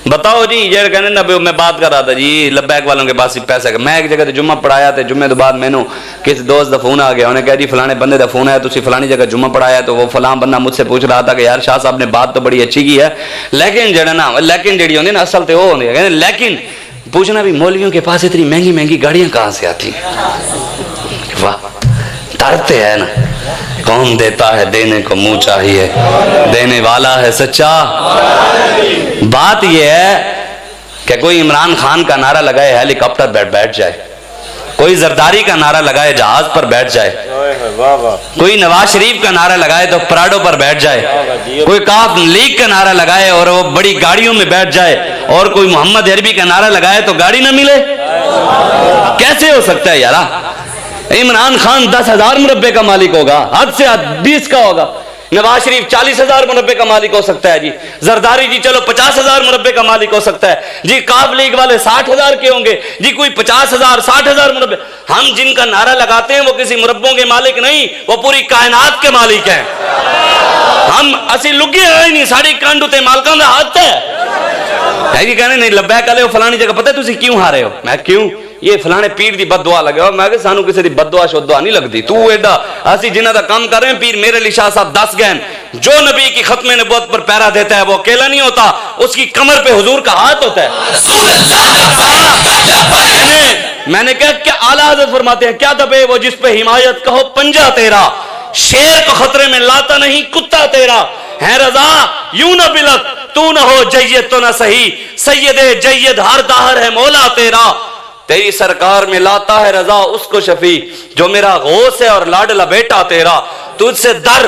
بتاؤ جی یہ کہنے نبی میں بات کر رہا تھا جی لبیک والوں کے پاس پیسے کا، میں ایک جگہ جمعہ پڑھایا تھا، جمعے تو بعد میں نے کسی دوست دا فون آ گیا، انہیں کہا جی فلانے بندے دا فون ہے تسی فلانی جگہ جمعہ پڑھایا، تو وہ فلاں بندہ مجھ سے پوچھ رہا تھا کہ یار شاہ صاحب نے بات تو بڑی اچھی کی ہے، لیکن جڑا نا لیکن جڑی ہوندی نا اصل تے وہ ہوندی ہے، لیکن پوچھنا بھی مولویوں کے پاس اتنی مہنگی مہنگی گاڑیاں کہاں سے آتی ہیں؟ واہ ڈرتے ہیں نا، کون دیتا ہے دینے کو منہ چاہیے، دینے والا ہے سچا۔ بات یہ ہے کہ کوئی عمران خان کا نعرہ لگائے ہیلی کاپٹر بیٹھ جائے، کوئی زرداری کا نعرہ لگائے جہاز پر بیٹھ جائے، کوئی نواز شریف کا نعرہ لگائے تو پراڈو پر بیٹھ جائے، کوئی کاف لیگ کا نعرہ لگائے اور وہ بڑی گاڑیوں میں بیٹھ جائے، اور کوئی محمد عربی کا نعرہ لگائے تو گاڑی نہ ملے، کیسے ہو سکتا ہے یارا؟ عمران خان 10,000 مربع کا مالک ہوگا، حد سے حد 20 کا ہوگا، نواز شریف 40,000 مربع کا مالک ہو سکتا ہے جی، زرداری جی چلو 50,000 مربع کا مالک ہو سکتا ہے جی، کاف لیگ والے 60,000 کے ہوں گے جی، کوئی 50,000 60,000 مربع۔ ہم جن کا نعرہ لگاتے ہیں وہ کسی مربوں کے مالک نہیں، وہ پوری کائنات کے مالک ہیں۔ ہم اسی لگے ہیں نہیں، ساڑی کانڈو تے مالکان دا ہاتھ ہے جی، کہنے نہیں لبیک علیہ فلانی جگہ پتہ ہے تسی کیوں ہارے ہو؟ میں کیوں؟ یہ فلانے پیر دی بد دعا لگے ہو، میں کہ سانو کسی دی بد دعا شد دعا نہیں لگتی، تو ایڈا اسی جنہ دا کام کر رہے ہیں پیر میرے علی شاہ صاحب 10 گئن، جو نبی کی ختم نبوت پر پیرا دیتا ہے وہ اکیلا نہیں ہوتا، اس کی کمر پہ حضور کا ہاتھ ہوتا ہے۔ میں نے کہا کہ اعلیٰ حضرت فرماتے ہیں کیا دبے وہ جس پہ حمایت کہو پنجہ تیرا، شیر کو خطرے میں لاتا نہیں کتا تیرا، ہے رضا یوں نہ بلک تو نہ ہو جید تو نہ صحیح، سید جید ہر دہر ہے مولا تیرا، تیری سرکار میں لاتا ہے رضا اس کو شفیع جو میرا غوث ہے اور لاڈلا بیٹا تیرا، تجھ سے در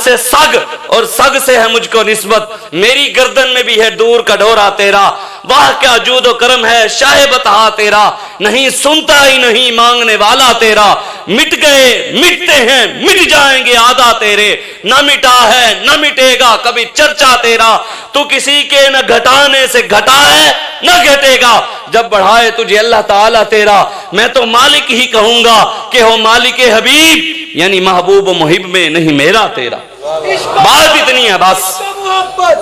سے سگ اور سگ سے ہے مجھ کو نسبت، میری گردن میں بھی ہے دور کا ڈورا تیرا، واہ کیا جود و کرم ہے شاہ بطحا تیرا، نہیں سنتا ہی نہیں مانگنے والا تیرا، مٹ گئے مٹتے ہیں مٹ جائیں گے آدھا تیرے، نہ مٹا ہے نہ مٹے گا کبھی چرچا تیرا، تو کسی کے نہ گھٹانے سے گھٹا ہے نہ گھٹے گا، جب بڑھائے تجھے اللہ تعالیٰ تیرا، میں تو مالک ہی کہوں گا کہ ہو مالک حبیب، یعنی محبوب و محب میں نہیں میرا تیرا۔ بات اتنی ہے بس،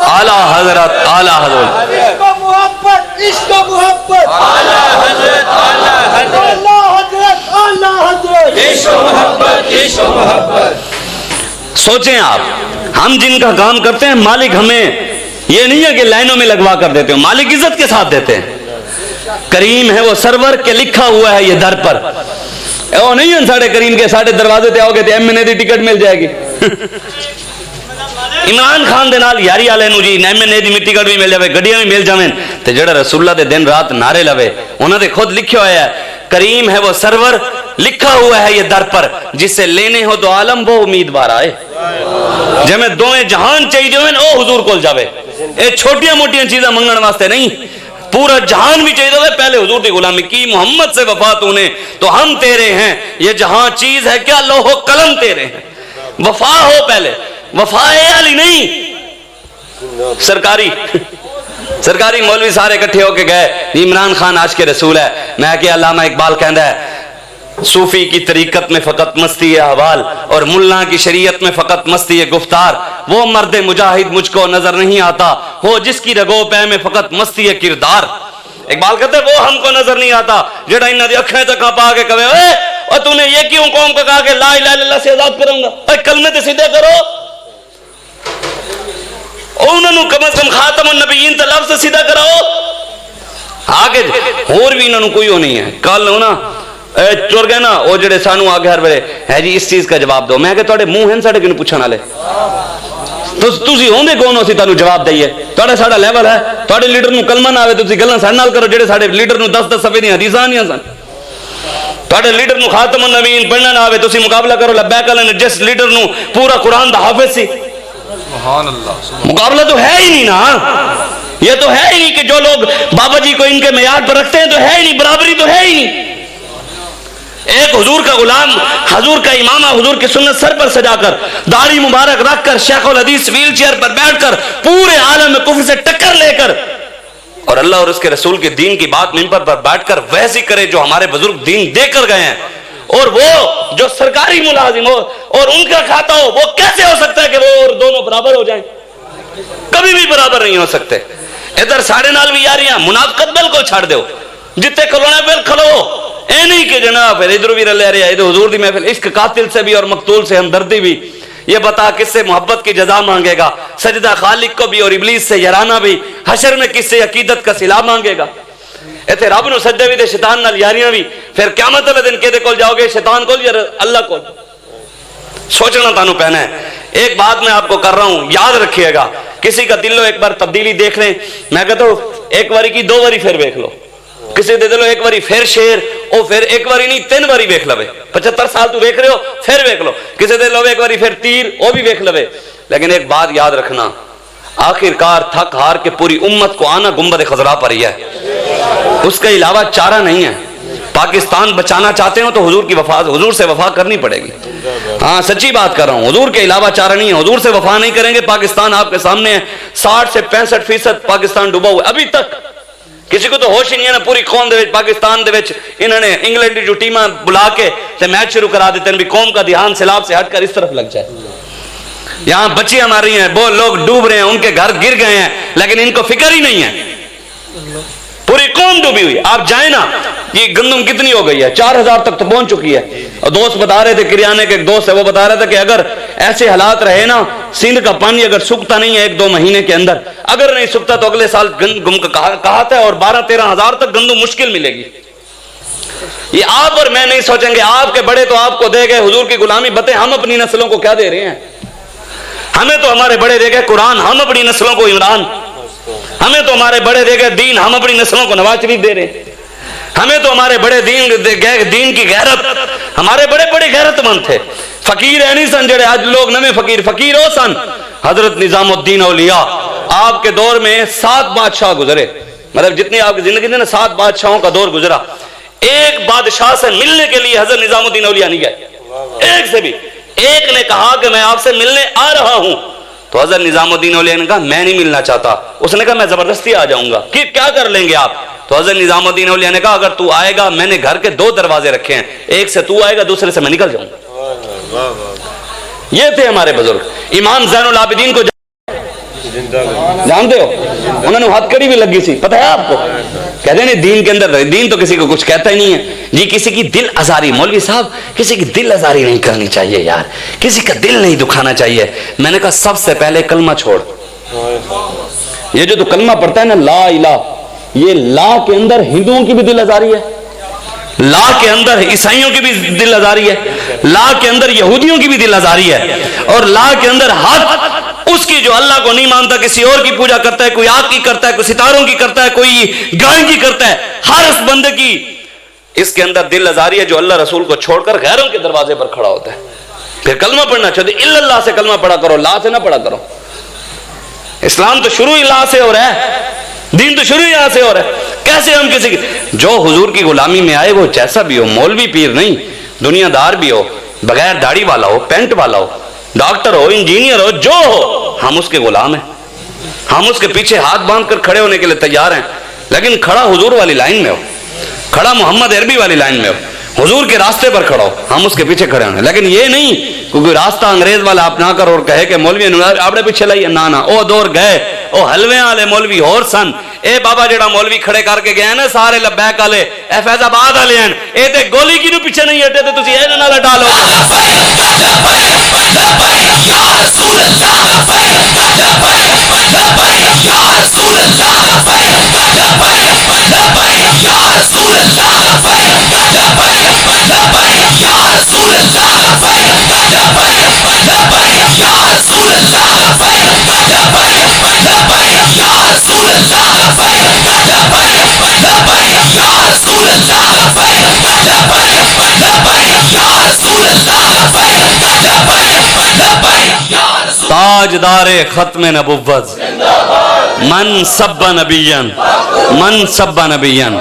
اعلیٰ حضرت اعلیٰ حضرت عشق و محبت عشق و محبت اعلیٰ حضرت اعلیٰ حضرت اعلیٰ حضرت عشق و محبت عشق و محبت۔ سوچیں آپ، ہم جن کا کام کرتے ہیں مالک ہمیں یہ نہیں ہے کہ لائنوں میں لگوا کر دیتے ہیں، مالک عزت کے ساتھ دیتے ہیں، کریم ہے وہ سرور کے لکھا ہوا ہے یہ در پر، وہ نہیں ہے ساڑھے کریم کے ساڑھے دروازے تے آؤ گے تو ایم این اے دی ٹکٹ مل جائے گی، عمران خان دے نال یاری والے نو جی MNA دی مٹی گڑ بھی مل جاوے, گڈیاں بھی مل جاویں, تے جڑا رسول اللہ دے دن رات نعرے لوے, انہاں دے خود لکھیا ہوا ہے کریم ہے وہ سرور, لکھا ہوا ہے یہ در پر, جسے لینے ہو تو عالم وہ امیدوار آئے. جے میں دوئیں جہان چاہیے ہوئے او حضور کول جاوے, اے چھوٹیاں موٹیاں چیزاں منگن واسطے نہیں, پورا جہان بھی چاہیے ہوئے پہلے حضور دی غلامی کی. محمد سے وفا تو نے تو ہم تیرے ہیں, یہ جہاں چیز ہے کیا لوح و قلم تیرے ہیں. وفا ہو پہلے, وفا ہے علی نہیں سرکاری مولوی سارے اکٹھے ہو کے گئے, عمران خان عاشق رسول ہے. میں کہ علامہ اقبال کہندا ہے صوفی کی طریقت میں فقط مستی ہے حوال, اور ملا کی شریعت میں فقط مستی ہے گفتار. وہ مرد مجاہد مجھ کو نظر نہیں آتا, ہو جس کی رگو پہ میں فقط مستی ہے کردار. اقبال کہتے ہیں وہ ہم کو نظر نہیں آتا جڑا انہاں دی اکھیں تے کھپا کے کہے اے اور تو نے یہ کیوں قوم کو کہا کہ لا الہ الا اللہ سے آزاد کروں گا, اے کلمے تے سیدھے کرو. انہوں نے کم از کم خاتم النبیین تے لفظ سیدھا کراؤ. آگے اور بھی انہوں نے کوئی ہو نہیں ہے. کل ہونا چور گئے نا وہ جڑے سانو آگے ہر بڑے ہے جی اس چیز کا جواب دو. میں کہ توڑے منہ ہیں ساڑے کیوں پوچھنا لے, تسی ہوندے کون ہو سی تانوں جواب دئیے. توڑے ساڑا لیول ہے, توڑے لیڈر نو کلمہ نہ آوے تسی گلاں ساڈے نال کرو جڑے ساڈے لیڈر نو 10 صفحے دی حدیثاں نہیں سن. توڑے لیڈر نو خاتم النبیین پڑھنا نہ آوے تسی مقابلہ کرو لبیک اللہ نے جس لیڈر نو پورا قرآن دا حافظ سی. سبحان اللہ, مقابلہ تو ہے ہی نہیں نا. یہ تو ہے ہی نہیں کہ جو لوگ بابا جی کو ان کے معیار پر رکھتے ہیں تو ہے ہی نہیں, برابری تو ہے ہی نہیں. ایک حضور کا غلام, حضور کا امامہ, حضور کی سنت سر پر سجا کر, داڑھی مبارک رکھ کر, شیخ الحدیث ویل چیئر پر بیٹھ کر, پورے عالم میں کفر سے ٹکر لے کر, اور اللہ اور اس کے رسول کے دین کی بات ممبر پر بیٹھ کر ویسی کرے جو ہمارے بزرگ دین دے کر گئے ہیں, اور وہ جو سرکاری ملازم ہو اور ان کا کھاتا ہو, وہ کیسے ہو سکتا ہے کہ وہ اور دونوں برابر ہو جائیں؟ کبھی بھی برابر نہیں ہو سکتے. ادھر ساڑھے نال بھی یاریاں, منافقت بالکل چھاڑ دو, جتے کھلونا بل کھلو. اے نہیں کہ جناب پھر ادھر بھی رلے رہے, ادھر حضور دی محفل, عشق قاتل سے بھی اور مقتول سے ہمدردی بھی. یہ بتا کس سے محبت کی جزا مانگے گا, سجدہ خالق کو بھی اور ابلیس سے یارانہ بھی, حشر میں کس سے عقیدت کا صلہ مانگے گا. ایتھے رب نو سجدے بھی تے شیطان نال یاریاں بھی, پھر قیامت والے دن کدے کول جاؤ گے, شیطان کول یا اللہ کول؟ سوچنا تانوں پہنا ہے. ایک بات میں آپ کو کر رہا ہوں, یاد رکھیے گا, کسی کا دل لو ایک بار تبدیلی دیکھ لیں. میں کہتا ہوں ایک واری کی 2 واری پھر دیکھ لو. کسی دے دلو ایک واری پھر شیر, او پھر ایک واری نہیں 3 واری دیکھ لوے. 75 سال تو دیکھ رہے ہو, پھر دیکھ لو. کسی دے لو ایک واری پھر تیر, او بھی دیکھ لوے. لیکن ایک بات یاد رکھنا, آخر کار تھک ہار کے پوری امت کو آنا گنبد خضرا پر ہی ہے, اس کے علاوہ چارہ نہیں ہے. پاکستان بچانا چاہتے ہو تو حضور کی وفا, حضور سے وفا کرنی پڑے گی. ہاں سچی بات کر رہا ہوں, حضور کے علاوہ چارہ نہیں ہے. حضور سے وفا نہیں کریں گے, پاکستان آپ کے سامنے ہے. 60 سے 65% پاکستان ڈوبا ہوا ہے ابھی تک. کسی کو تو ہوش ہی نہیں ہے نا, پوری قوم دے وچ پاکستان دے وچ انہوں نے انگلینڈ کی جو ٹیماں بلا کے تے میچ شروع کرا دیتے ہیں بھی قوم کا دھیان سیلاب سے ہٹ کر اس طرف لگ جائے. یہاں بچیاں مار رہی ہیں, وہ لوگ ڈوب رہے ہیں, ان کے گھر گر گئے ہیں, لیکن ان کو فکر ہی نہیں ہے. پوری قوم ڈوبی ہوئی. آپ جائیں نا, یہ گندم کتنی ہو گئی ہے, 4000 تک تو پہنچ چکی ہے. اور دوست بتا رہے تھے, کریانے کے ایک دوست ہے, وہ بتا رہا تھا کہ اگر ایسے حالات رہے نا, سندھ کا پانی اگر سوکھتا نہیں ہے 1-2 مہینے کے اندر, اگر نہیں سوکھتا تو اگلے سال گم کا کہا تھا, اور 12-13 ہزار تک گندم مشکل ملے گی. یہ آپ اور میں نہیں سوچیں گے, آپ کے بڑے تو آپ کو دے گئے حضور کی غلامی. بتیں ہم اپنی نسلوں کو کیا دے رہے ہیں؟ ہمیں تو ہمارے بڑے دے گئے قرآن, ہم اپنی نسلوں کو عمران. ہمیں تو ہمارے بڑے دے گئے دین, ہم اپنی نسلوں کو نواز شریف دے رہے ہیں. ہمیں تو ہمارے بڑے دین کی غیرت, ہمارے بڑے بڑے غیرت مند تھے. فقیر ہے نہیں سن جڑے آج لوگ نویں فقیر ہو سن. حضرت نظام الدین اولیاء, آپ کے دور میں 7 بادشاہ گزرے, مطلب جتنی آپ کی زندگی تھی نا 7 بادشاہوں کا دور گزرا. ایک بادشاہ سے ملنے کے لیے حضرت نظام الدین اولیاء نہیں گئے, ایک سے بھی. ایک نے کہا کہ میں آپ سے ملنے آ رہا ہوں, تو حضرت نظام الدین اولیاء نے کہا میں نہیں ملنا چاہتا. اس نے کہا میں زبردستی آ جاؤں گا. کہ کیا کر لیں گے آپ؟ تو حضرت نظام الدین اولیاء نے کہا اگر تو آئے گا, میں نے گھر کے 2 دروازے رکھے ہیں, ایک سے تو آئے گا, دوسرے سے میں نکل جاؤں گا. یہ تھے ہمارے بزرگ. امام زین العابدین کو جانتے ہو, انہوں نے ہاتھ کڑی بھی لگی سی, پتہ ہے آپ کو؟ کہتے ہیں دین کے اندر, دین تو کسی کو کچھ کہتا ہی نہیں ہے جی. کسی کی دل آزاری, مولوی صاحب کسی کی دل آزاری نہیں کرنی چاہیے یار, کسی کا دل نہیں دکھانا چاہیے. میں نے کہا سب سے پہلے کلمہ چھوڑ. یہ جو تو کلمہ پڑھتا ہے نا لا الہ, یہ لا کے اندر ہندوؤں کی بھی دل آزاری ہے, لا کے اندر عیسائیوں کی بھی دل آزاری ہے, لا کے اندر یہودیوں کی بھی دل آزاری ہے, اور لا کے اندر حق اس کی جو اللہ کو نہیں مانتا کسی اور کی پوجا کرتا ہے, کوئی آگ کی کرتا ہے, کوئی ستاروں کی کرتا ہے, کوئی گائے کی کرتا ہے, ہر اس بندے کی اس کے اندر دل آزاری ہے جو اللہ رسول کو چھوڑ کر غیروں کے دروازے پر کھڑا ہوتا ہے. پھر کلمہ پڑھنا چاہتے الا اللہ سے کلمہ پڑھا کرو, لا سے نہ پڑھا کرو. اسلام تو شروع ہی لا سے ہو رہا ہے, دین تو شروع ہی یہاں سے ہو رہا ہے. کیسے ہم کسی جو حضور کی غلامی میں آئے وہ جیسا بھی ہو, مولوی پیر نہیں, دنیا دار بھی ہو, بغیر داڑھی والا ہو, پینٹ والا ہو, ڈاکٹر ہو, انجینئر ہو, جو ہو, ہم اس کے غلام ہیں. ہم اس کے پیچھے ہاتھ باندھ کر کھڑے ہونے کے لیے تیار ہیں, لیکن کھڑا حضور والی لائن میں ہو, کھڑا محمد عربی والی لائن میں ہو, حضور کے راستے پر کھڑا ہو, ہم اس کے پیچھے کھڑے ہونے. لیکن یہ نہیں کیونکہ راستہ انگریز والا اپنا کر اور کہے کہ مولوی اپنے پیچھے لائیے, نہ او دور گئے, او حلوے والے مولوی اور سن. اے بابا جڑا مولوی کھڑے کر کے گئے نا سارے لبیک والے, اے فیض آباد والے ہیں, اے تے گولی کی نو پیچھے نہیں ہٹے تے تسی اے نہ ڈالو. تاجدار ختم نبوت من سب نبیًا, من سب نبیًا.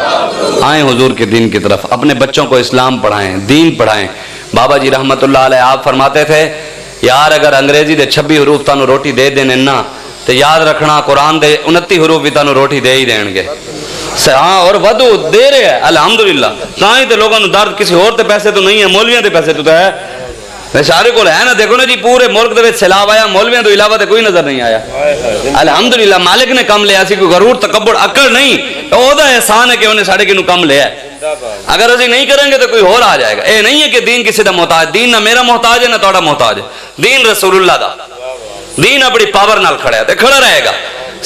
آئیں حضور کے دین کی طرف, اپنے بچوں کو اسلام پڑھائیں, دین پڑھائیں. بابا جی رحمت اللہ علیہ آپ فرماتے تھے یار اگر انگریزی دے 26 حروف تانوں روٹی دے دینے نا تو یاد رکھنا قرآن دے 29 حروف بھی تانوں روٹی دے ہی دیں گے. ہاں اور ودو دے رہے ہیں الحمدللہ. تاں ہی تے لوگوں نے درد کسی اور تے پیسے تو نہیں ہے, مولویاں تے پیسے تو ہے. سارے کو ہے نا, دیکھو نا جی پورے ملک دے سیلاب آیا, مولویاں تو علاوہ تے کوئی نظر نہیں آیا. الحمدللہ مالک نے کم لیا سی, کوئی غرور تکبر عقل نہیں, او دا احسان ہے کہ انہیں ساڑے کنو کم لیا ہے. اگر اسی نہیں کریں گے تو کوئی اور آ جائے گا. اے نہیں ہے کہ دین کسی دا محتاج, دین نہ میرا محتاج ہے نہ توڑا محتاج ہے, دین رسول اللہ دا, دین اپنی پاور نال کھڑا ہے تے کھڑا رہے گا.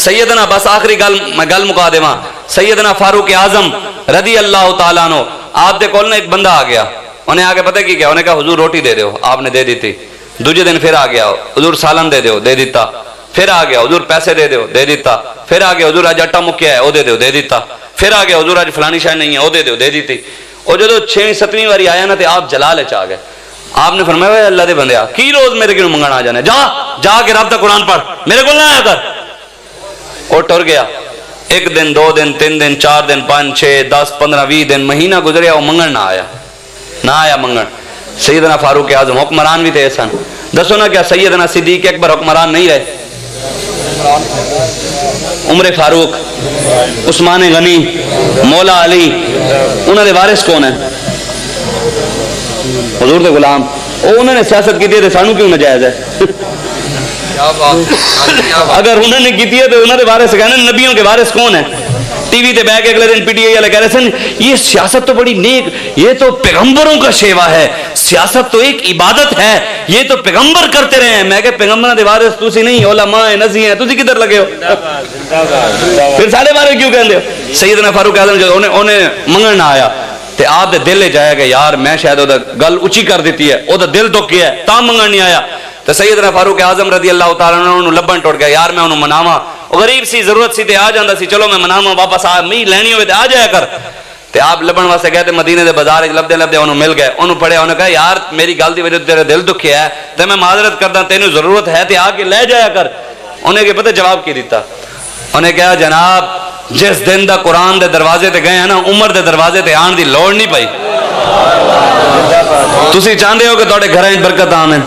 سیدنا بس آخری گل مکا دیواں, سیدنا فاروق اعظم رضی اللہ تعالیٰ عنہ آپ دے کول نے ایک بندہ آ گیا, انہیں آگے پتہ کی کیا, انہیں کہا حضور روٹی دے دیو, آپ نے دے دی تھی. دوجے دن پھر آ گیا, حضور سالن دے دیو, دے دیتا. پھر آ گیا حضور پیسے دے دیو, دے دیتا. پھر آ گیا حضور آج آٹا مکیا ہے, وہ دے دیو, دے دیتا. پھر آ گیا حضور آج فلانی شاید نہیں ہے, وہ دے دیو, دے دیتی. اور جو 6ویں 7ویں واری آیا نا تے آپ جلال چ آ گئے. آپ نے فرمایا اللہ دے بندیا کی روز میرے کیوں منگن آ جانے, جا کے رب دا قرآن پڑھ, میرے کو نہ آیا کر. اور ٹر گیا. 1 دن 2 دن 3 دن 4 دن 5 6 10 15 20 دن مہینہ گزریا, وہ منگن نہ آیا منگن. سیدنا فاروق اعظم حکمران بھی تھے سن, دسو نا کیا سیدنا صدیق اکبر حکمران نہیں رہے؟ عمر فاروق, عثمان غنی, مولا علی, انہوں نے وارث کون ہیں؟ حضور دے غلام. انہوں نے سیاست کی تھی سانو کیوں ناجائز ہے؟ اگر انہوں نے کی ہے تو انہوں نے وارث کہنے نبیوں کے وارث کون ہیں؟ ٹی وی تے بیٹھ کے اگلے دن پی ٹی آئی والے کہہ رہے سن یہ سیاست تو بڑی نیک, یہ تو پیغمبروں کا شیوا ہے, سیاست تو ایک عبادت ہے, یہ تو پیغمبر کرتے رہے ہیں. میں کہ پیغمبروں دے وارث تسی نہیں, علماء نزی ہیں, تسی کدھر لگے ہو؟ پھر سارے بارے کیوں کہندے ہو؟ سیدنا فاروق اعظم جو انہیں منگن نہ آیا تے آپ دے دل جایا کہ یار میں شاید او دا گل اونچی کر دیتی ہے, او دا دل دکھ گیا ہے, تا منگن نہیں آیا. تو سیدنا فاروق اعظم رضی اللہ تعالیٰ عنہ انہوں لبن ٹوٹ گیا, یار میں انہوں مناواں, غریب سی ضرورت سی تے آ جاندا سی, چلو میں مناواں, واپس آ می لینی ہوئے تے آ جایا کر. تے آپ لبن واسطے گئے تے مدینے دے بازار لبدے لبدے انہوں مل گئے, انہوں پڑھے, انہوں کہا یار میری گل دی وجہ تیرے دل دکھیا ہے تے میں معذرت کردا, تینوں ضرورت ہے تے آ کے لے جایا کر. انہیں کہ پتہ جواب کی دیتا, انہیں کہا جناب جس دن دا قرآن دے دروازے تے گئے ہیں نا عمر دے دروازے تے آن دی لوڑ نہیں پئی. تسی چاہندے ہو کہ تواڈے گھراں وچ برکت آوے,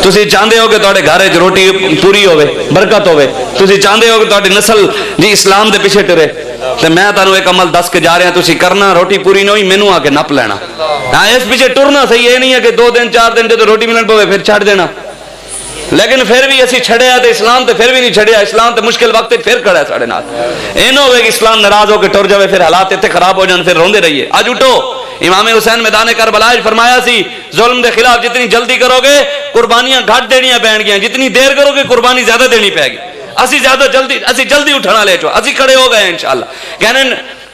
تسی چاہندے ہو کہ تواڈے گھر وچ روٹی پوری ہوے, برکت ہوے, تسی چاہندے ہو کہ تواڈی نسل جی اسلام دے پیچھے ٹرے, تے میں تانوں ایک عمل دس کے جا رہا, تسی کرنا, روٹی پوری نہ ہوئی مینوں آ کے نپ لینا. ہاں اس پیچھے ٹرنا صحیح, یہ نہیں ہے کہ 2 دن 4 دن جدوں روٹی ملن پوے پھر چھڈ دینا. لیکن پھر بھی اسی چھڑیا تے اسلام تے پھر بھی نہیں چھڑیا, اسلام تے مشکل وقت پھر کھڑا ہے ساڑے نال. اے نہ ہوئے کہ اسلام ناراض ہو کے ٹر جاوے, پھر حالات اتنے خراب ہو جان, پھر روندے رہیے. آج اٹھو, امام حسین میدان کربلا فرمایا سی ظلم دے خلاف جتنی جلدی کرو گے قربانیاں گھٹ دینیاں پین گیاں, جتنی دیر کرو گے قربانی زیادہ دینی پے گی. اسی زیادہ جلدی اٹھنا لے چو, اسی کھڑے ہو گئے انشاءاللہ. کہنے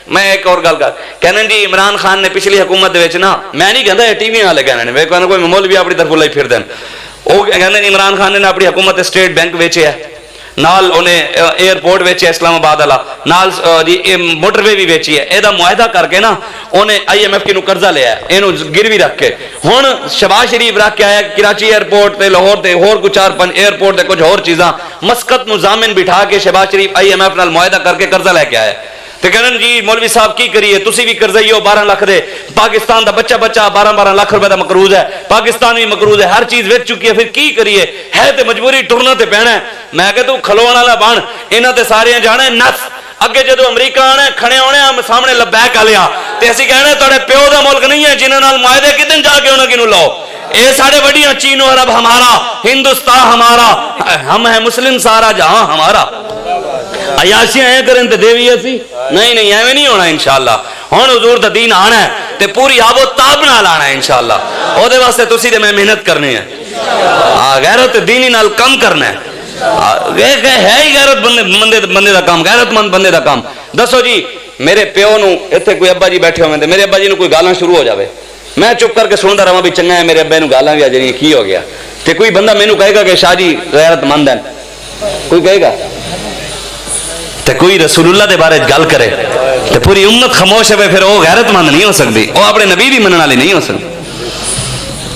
میں ایک اور گل کر کہنے جی عمران خان نے پچھلی حکومت دے وچ نا, میں نہیں کہندا ٹی وی والے کہنے نے کوئی مولوی اپنی طرف لائی پھر دین, وہ کہتے عمران خان نے اپنی حکومت اسٹیٹ بینک ویچے ہے، نال انہیں ایئرپورٹ ویچے اسلام آباد والا، نال موٹر وے بھی ویچی ہے، یہ معاہدہ کر کے نا انہیں IMF کی قرضہ لیا ہے، یہ گروی رکھ کے ہوں شہباز شریف رکھ کے آیا کراچی ایئرپورٹ تے لاہور تے ہور کچھ 4-5 ایئرپورٹ تے کچھ اور چیزاں مسقط نو ضامن بٹھا کے شہباز شریف IMF نال معاہدہ کر کے قرضہ لے کے آیا تے کہن جی مولوی صاحب کی کریے تسی بھی قرضی ہو 12 لاکھ دے، پاکستان دا بچہ 12 لاکھ روپے دا مقروض ہے، پاکستان بھی مقروض ہے، ہر چیز وچ چکی ہے، پھر کی کریے ہے تے مجبوری ٹرنا تے پینا ہے۔ میں کہ تو کھلوان والا بن انہاں تے سارے جانے نس اگے جدو امریکہ آنا کھڑے ہونے ہم سامنے لبیک آلیا تے اسی کہنے توڑے پیو دا ملک نہیں ہے جنہاں نال معاہدے کدن جا کے انہاں کنوں لاؤ، اے ساڑے بڑیاں چین و عرب ہمارا، ہندوستان ہمارا، ہم ہیں مسلم سارا جہاں ہمارا۔ عیاشیاں ہیں کریں تے دیوی اسی نہیں ایویں نہیں ہونا انشاءاللہ۔ ہن حضور دا دین آنا ہے تے پوری آب و تاب نال آنا ہے انشاءاللہ، او دے واسطے تسی تے میں محنت کرنی ہے، غیرت دینی نال کم کرنا ہے، ہے ہی غیرت بندے دا کام، غیرت مند بندے دا کام۔ دسو جی میرے پیو نو ایتھے کوئی ابا جی بیٹھے ہوئے تے میرے ابا جی نو کوئی گالاں شروع ہو جاوے، میں چپ کر کے سندا رہاں بھی چنگا ہے میرے ابے نو گالاں بھی آ جائیں کی ہو گیا، تے کوئی بندہ مینوں کہے گا کہ شاہ جی غیرت مند ہے، کوئی کہے گا تے کوئی رسول اللہ دے بارے گل کرے تے پوری امت خاموش ہے، پھر وہ غیرت مند نہیں ہو سکتی، وہ اپنے نبی بھی منن والی نہیں ہو سکتی،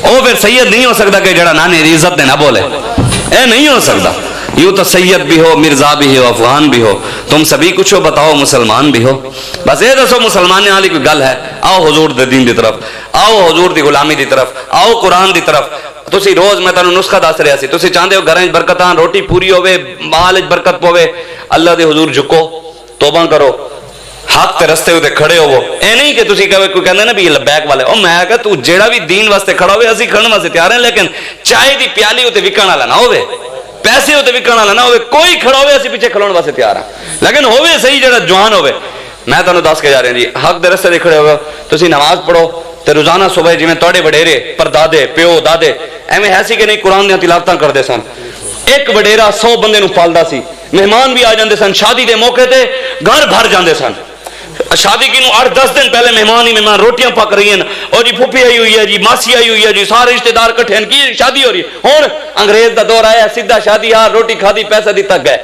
وہ پھر سید نہیں ہو سکتا کہ جڑا نانے دی عزت نے نہ بولے، اے نہیں ہو سکتا۔ یوں تو سید بھی ہو، مرزا بھی ہو، افغان بھی ہو، تم سبھی کچھ ہو، بتاؤ مسلمان بھی ہو۔ بس یہ دسو مسلمان والی کوئی گل ہے؟ آؤ حضور دے دین دی طرف، آؤ حضور دی غلامی دی طرف، آؤ قرآن دی طرف۔ تسی روز میں تانوں نسخہ دس رہا سی، تسی چاہندے ہو گھراں وچ برکتاں، روٹی پوری ہوے، مال وچ برکت پوے، اللہ دے حضور جھکو، توبہ کرو، حق تے رستے ہوتے کھڑے ہوو، اے نہیں کہ تسی کہے کوئی کہندا نا بھی یہ لبیک والے، او میں کہ تو جیڑا بھی دین واسطے کھڑا ہوے اسی کھڑن واسطے تیار ہیں، لیکن چائے دی پیالی ہوتے وکن والا نہ ہوے، پیسے ہوتے وکن والا نہ ہوے، کوئی کھڑا ہوے اسی پیچھے کھڑون واسطے تیار ہیں، لیکن ہوے صحیح جڑا جوان ہوے۔ میں تانوں دس کے جا رہا جی حق دے رستے تے کھڑے ہوے، تسی نماز پڑھو تے روزانہ صبح جویں تواڈے وڈیرے پردادے پیو دادے ایویں ہے سی کہ نہیں قرآن دیاں تلاوتاں کردے سن، ایک وڈیرا 100 بندے نوں پالدا سی، مہمان بھی آ جاندے سن، شادی دے موقع تے گھر بھر جاندے سن، شادی کی نو 8-10 دن پہلے مہمان ہی مہمان روٹیاں پک رہی ہیں، اور جی پھوپھی آئی ہوئی ہے جی، ماسی آئی ہوئی ہے جی، سارے رشتہ دار کٹھے ہیں، کی شادی ہو رہی ہے۔ ہن انگریز دا دور آیا، سیدھا شادی ہار روٹی کھادی پیسہ دیتا گئے۔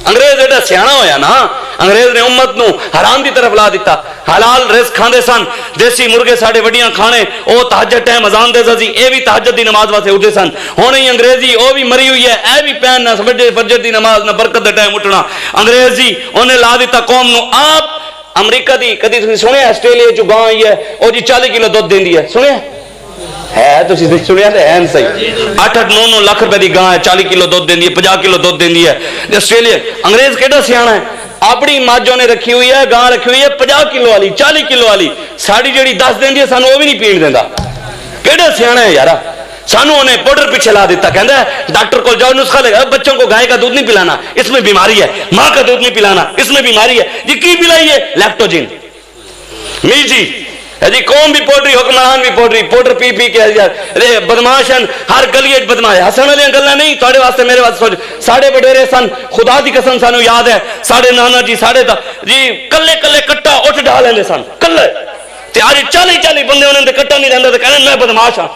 انگریز ایڈا سیانا ہویا نا، انگریز نے امت نو حرام دی طرف لا دیتا، حلال رزق کھاندے سن، دیسی مرغے ساڑے وڈیاں کھانے، او تہجد ٹائم اذان دے سی، اے بھی تہجد دی نماز واسطے اٹھے سن۔ ہن ہی انگریزی او بھی مری ہوئی ہے، اے بھی پین نہ فجر دی نماز نہ برکت دے ٹائم اٹھنا، انگریزی انہیں لا دیتا قوم نو۔ آپ امریکہ دی کدی تسی سنیا آسٹریلیا چ گاں آئی ہے او جی 40 کلو دودھ دیندی ہے، سنیا ہے تسی سنیا تے ہے صحیح، 8-9 لاکھ روپے دی گاں ہے، 40 کلو دودھ دیندی ہے، 50 کلو دودھ دیندی ہے۔ آسٹریلیا انگریز کیڑا سیانا ہے، اپنی ماجوں نے رکھی ہوئی ہے گاں رکھی ہوئی ہے 50 کلو والی 40 کلو والی، ساڑی جڑی 10 دیندی ہے سانو وہ بھی نہیں پین دیندا، کیڑا سیانا ہے یارا۔ سانو انہیں پاؤڈر پیچھے لا دیتا، کہندا ہے ڈاکٹر کو جاؤ نسخہ لے، بچوں کو گائے کا دودھ نہیں پلانا اس میں بیماری ہے، ماں کا دودھ نہیں پلانا اس میں بیماری ہے، جی کی پلائیے لیپٹوجن می جی جی قوم بھی پوڈری حکمران بھی پوڈری، پوڈر پی پی کے رے بدماشن ہر گلی بدماش ہسن والی گلاں نہیں تواڈے واسطے میرے واسطے سوچ، ساڈے وڈیرے سن خدا دی قسم سانو یاد ہے، ساڈے نانا جی ساڈے جی کلے کلے کٹا اٹھ ڈھا لیندے سن، کلے تے آج 40 بندے انہاں دے کٹا نہیں رہندا تے کہندے میں بدماش ہاں،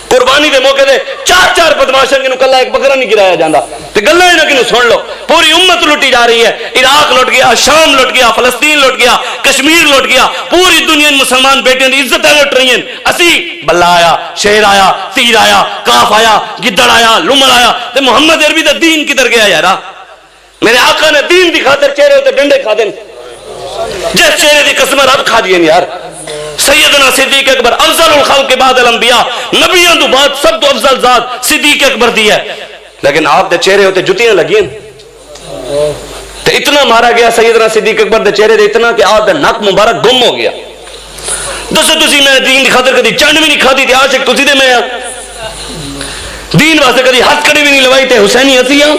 قربانی دے موقع دے 4 بدماشاں کنوں کلا ایک بکرا نہیں گرایا جاندا تے گلاں انہاں کنوں سن لو، پوری امت لٹی جا رہی ہے، عراق لٹ گیا، شام لٹ گیا، فلسطین لٹ گیا، کشمیر لٹ گیا، پوری دنیا مسلمان بیٹیاں دی عزتاں لٹ رہی ہیں، اسی بلا آیا، شیر آیا، تیر آیا، کاف آیا، گدڑ آیا، لمڑ آیا تے محمد عربی دا دین کدھر گیا یارا؟ میرے آقا نے دین دی خاطر چہرے ہوتے ڈنڈے کھا دین، جس چہرے دی قسم رب کھا دین یار۔ سیدنا صدیق اکبر افضل الخلق کے بعد الانبیاء، نبیوں تو بعد سب تو افضل ذات صدیق اکبر دی ہے، لیکن آپ دے چہرے ہوتے جتیاں لگیں تو اتنا مارا گیا سیدنا صدیق اکبر دے چہرے دے اتنا کہ آپ دے نک مبارک گم ہو گیا۔ دسو تسی میں دین دی خاطر کدی چنڈ بھی نہیں کھادی تے عاشق تسی دے میں دین واسطے کدی ہاتھ کڑی بھی نہیں لوائی تے حسینی ہتھیاں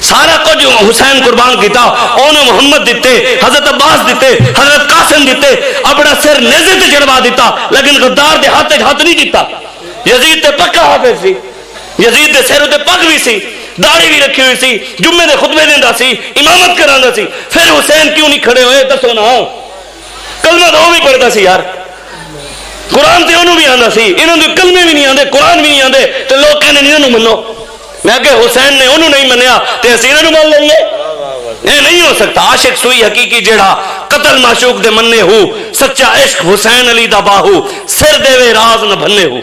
سارا کچھ حسین قربان کیتا، انہوں محمد دیتے، حضرت عباس دیتے، حضرت قاسم دیتے، اپنا سر نیزے تے چڑھوا دیتا، لیکن غدار دے ہاتھ نہیں دیتا۔ یزید تے پکا حافظ سی، یزید دے سر تے پگ بھی سی، داڑھی بھی رکھی ہوئی سی، جمعے دے خطبے دیندا سی، امامت کراندا سی، پھر حسین کیوں نہیں کھڑے ہوئے دسو نا؟ کلمہ تو وہ بھی پڑھتا سی یار، قرآن تے انہوں بھی آندا سی، انہوں نے کلمے بھی نہیں آندے، قرآن بھی نہیں آندے، تو لوگ کہنے نہیں انہوں منو. میں کہ حسین نے انہوں نہیں منیا تے اسی انہوں مان لئیے. یہ نہیں ہو سکتا. عاشق سوئی حقیقی جیڑا قتل معشوق دے مننے ہو، سچا عشق حسین علی دا باہو، سر دے وے راز نہ بھنے ہو.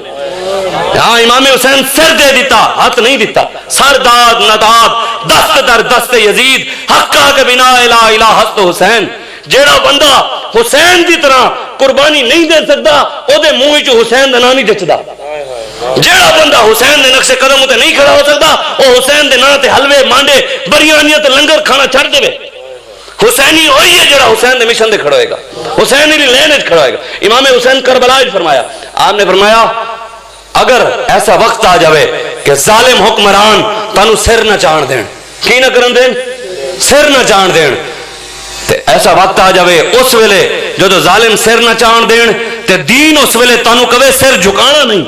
ہاں امام حسین سر دے دیتا، ہاتھ نہیں دیتا. سر داد نداد دست در دست یزید حقا کے بنا الہ الہ ہست حسین. جیڑا بندہ حسین دی طرح قربانی نہیں دے سکتا او دے منہ وچ حسین دا نام نہیں جچدا. جیڑا بندہ حسین دے نقش قدم تے نہیں کھڑا ہو سکتا او حسین دے نام تے حلوے مانڈے بریانیاں تے لنگر کھانا چھڑ دے. حسینی وہی ہے جڑا حسین دے مشن دے کھڑا ہوئے گا، حسین دی لین وچ کھڑا ہوئے گا. امام حسین کربلا وچ فرمایا، آپ نے فرمایا اگر ایسا وقت آ جاوے کہ ظالم حکمران تانوں سر نہ چاڑ دین، کی نہ کرن دین؟ سر نہ چاڑ دین. تے ایسا وقت آ جاوے اس ویلے جو ظالم سر نہ چاڑ دین تے دین اس ویلے تانوں کہے سر جھکانا نہیں.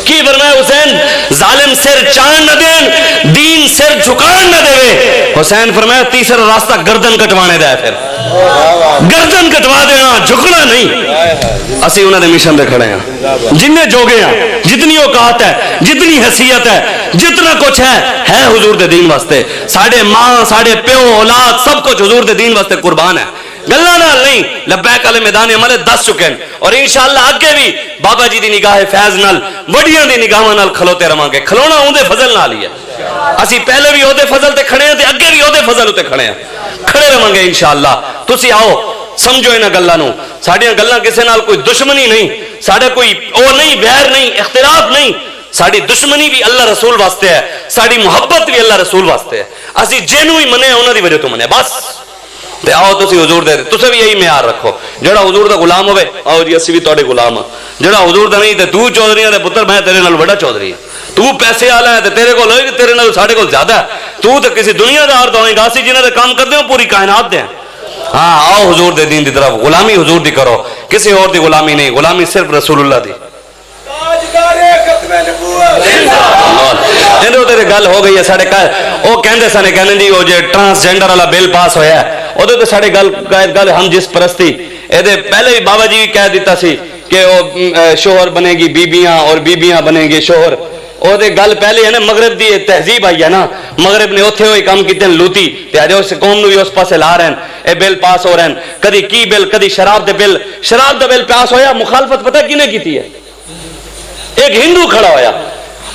کی فرمایا حسین؟ ظالم سر چاڑ نہ دین، دین سر جھکان نہ دے. حسین فرمایا تیسرا راستہ گردن کٹوانے دا ہے. پھر گردن کٹوا دینا، جھکنا نہیں. اسی انہوں نے مشن دے کھڑے ہیں، جنہیں جوگے ہیں، جتنی اوقات ہے، جتنی حیثیت ہے، جتنا کچھ ہے حضور دے دین واسطے. ساڑھے ماں، ساڑھے پیو، اولاد سب کچھ حضور دے دین واسطے قربان ہے. گلہ نال نہیں، لبیک علی میدان عمل دس چکے ہیں. اور انشاءاللہ آگے بھی بابا جی دی نگاہ فیض نال، وڈیاں دی نگاہ نال کھلوتے رہاں گے. کھلونا اون دے فضل نال ہی ہے. اسی پہلے بھی اودے فضل تے کھڑے ہیں تے اگے بھی اودے فضل تے کھڑے ہیں، کھڑے رہاں گے انشاءاللہ. تسی آؤ سمجھو انہاں گلاں نو. ساڈیاں گلاں کسے نال کوئی دشمنی نہیں، ساڈا کوئی او نہیں، ویر نہیں، اختلاف نہیں. ساڑی دشمنی بھی اللہ رسول واسطے ہے، ساڑی محبت بھی اللہ رسول واسطے ہے. اسی جنوں ہی منے انہاں دی وجہ تو منے بس. تے آؤ تسی حضور دے تسے بھی یہی معیار رکھو. جڑا حضور دا غلام ہوے آؤ جی اسی بھی تواڈے غلام ہاں. جڑا حضور دا نہیں تے تو چودھریاں دے پتر میں تیرے نال بڑا چودھری ہاں. تو پیسے والا ہے تے تیرے کول ہوئے تیرے نال ساڈے کول زیادہ ہے. تو تے کسی دنیا دار دا ہوئے گا، اسی جنہاں دے کام کردے ہو پوری کائنات دے. ہاں آؤ حضور دے دین دی طرف. غلامی حضور دی کرو، کسی اور دی غلامی نہیں. غلامی صرف رسول اللہ دی. تیرے گل ہو گئی ہے ساڑے وہ کہندے سنے کہنے دی وہ جو ٹرانسجینڈر والا بل پاس ہویا ہے وہ تو ساڑے گل ہم جس پرستی یہ پہلے بھی بابا جی کہہ دیتا سی کہ وہ شوہر بنے گی بیبیاں اور بیبیاں بنے گی شوہر. وہ گل پہلے ہے نا مغرب دی تہذیب آئی ہے نا، مغرب نے اتنے ہوئی کام کیتے ہیں لوتی تے اج اس قوم نو بھی اس پاسے لا رہے ہیں. اے بل پاس ہو رہے ہیں، کدی کی بل، کدی شراب دے بل. شراب دا بل پاس ہویا، مخالفت پتہ کینے کیتی ہے؟ ایک ہندو کھڑا ہویا.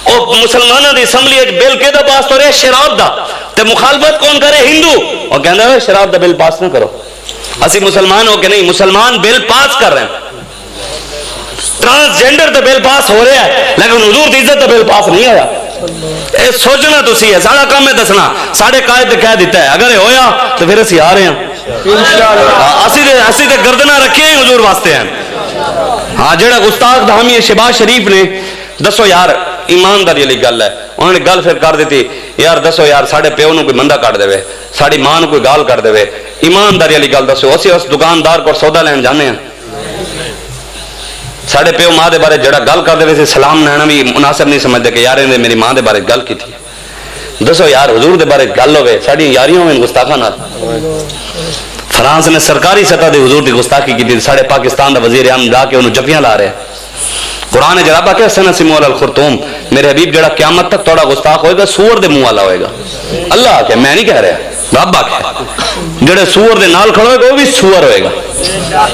او مسلمانوں دی اسمبلی وچ بل کیدا پاس ہو رہا ہے؟ شراب دا. تے مخالفت کون کرے؟ ہندو. او کہندا ہے شراب دا بل پاس نہ کرو. اسی مسلمان ہو کہ نہیں، مسلمان بل پاس کر رہے ہیں. ٹرانسجینڈر دا بل پاس ہو رہا ہے لیکن حضور دی عزت دا بل پاس نہیں آیا. اے سوچنا تسی ہے، سارا کام ہے دسنا. ساڈے قائد نے کہہ دیتا ہے اگر یہ ہویا تو پھر اسی آ رہے ہیں انشاءاللہ. اسی تے گردناں رکھے ہیں حضور واسطے ہیں. ہاں جڑا گستاخ حامی شہباز شریف نے دسو یار ایمانداری والی گل ہے، انہوں نے گل پھر کر دیتی یار دسو یار ساڑے پیو نو کوئی بندہ کٹ دے، ساڑی ماں نو کوئی گال کر دے. ایمانداری والی گل دسو، اسی اس دکاندار کو سودا لین جانے ہیں، ساڑے پیو ماں دے بارے جڑا گل کر دے سلام لینا بھی مناسب نہیں سمجھتے کہ یار نے میری ماں دے بارے گل کی تھی. دسو یار حضور دے بارے گل ہوئے ساڑی یاریاں ہوئے گستاخاں نال. فرانس نے سرکاری سطح دے حضور دی گستاخی کی تھی، ساڑے پاکستان دا وزیر اعظم جا کے انہوں جفیاں لا رہے ہیں. قرآن نے جرابہ کہ سنسمو علی الخرطوم، میرے حبیب جڑا قیامت تک توڑا گستاخ ہوئے گا سور دے منہ والا ہوئے گا. اللہ کہ میں نہیں کہہ رہا، رب آکھے جڑے سور دے نال کھڑوئے گا وہ بھی سور ہوئے گا.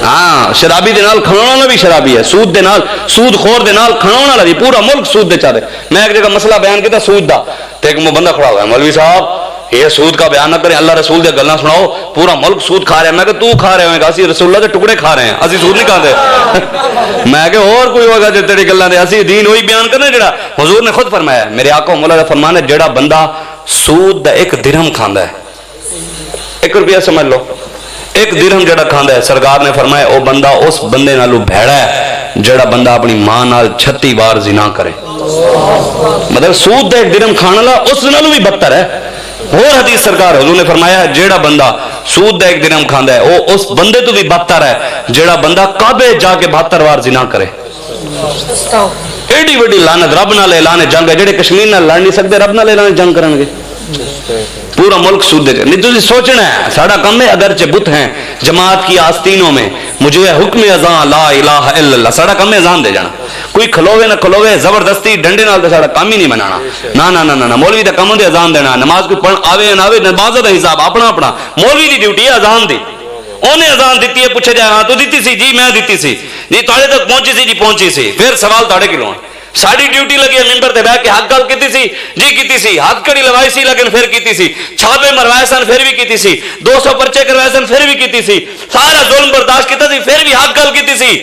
ہاں شرابی دے نال کھڑونا بھی شرابی ہے، سود دے نال سود خور دے نال کھڑونا بھی پورا ملک سود دے چاہے. میں ایک جگہ مسئلہ بیان کیتا سود دا، تے ایک بندہ کھڑا ہوا ہے مولوی صاحب یہ سود کا بیان نہ کریں، اللہ رسول دے گلاں سناؤ، پورا ملک سود کھا رہا ہے. میں کہ تو کھا رہے ہوئے گا، اسی رسول اللہ دے ٹکڑے کھا رہے ہیں، اسی سود نہیں کھاتے. میں کہ اور کوئی ہوگا جو تیری گلاں دے، اسی دین وہی بیان کرنا جڑا حضور نے خود فرمایا. میرے آقا مولا دا فرمان ہے جڑا بندہ سود دا ایک درہم کھاندا ہے، 1 روپیہ سمجھ لو، 1 درہم جڑا کھاندا ہے، سرکار نے فرمایا او بندہ اس بندے نالوں بھیڑا ہے جڑا بندہ اپنی ماں نال 36 بار زنا کرے. مطلب سود دا 1 درہم کھانا لا اس نالوں بھی بدتر ہے. اور حدیث سرکار حضور نے فرمایا جیڑا بندہ سود دا 1 درہم کھاندا ہے وہ اس بندے تو بھی بدتر ہے جیڑا بندہ کعبے جا کے 72 بار زنا کرے. ایڈی وڈی لعنت، رب نال اعلان جنگ ہے. جڑے کشمیر نال لڑ نہیں سکتے رب نال اعلان جنگ کرن گے. پورا ملک سودے نہیں تسی سوچنا ہے ساڑا کم ہے اگرچہ بت ہیں جماعت کی آستینوں میں مجھے حکم اذان لا الہ الا اللہ ساڑا کم ہے اذان دے جانا کوئی کھلوے نہ کھلوے زبردستی ڈنڈے نال تے ساڑا کام ہی نہیں بنانا نا نا نا نا مولوی دا کم ہوندے اذان دینا نماز کوئی پڑھ آوے نہ آوے نماز دا حساب اپنا اپنا مولوی دی ڈیوٹی ہے اذان دی انہیں اذان دیتی ہے پوچھے جائے ہاں تو دیتی سی جی میں دیتی سی جی تھوڑے تک پہنچی سی جی پہنچی سی پھر سوال تھوڑے کلو ہیں ساری ڈیوٹی لگی ہے ممبر تے بیٹھ کے حق گل کیتی سی جی کیتی سی ہاتھ کڑی لوائی سی لیکن پھر کیتی سی چھاپے مروائے سن پھر بھی کیتی سی 200 پرچے کروائے سن پھر بھی کیتی سی سارا ظلم برداشت کیتا سی پھر بھی حق گل کیتی سی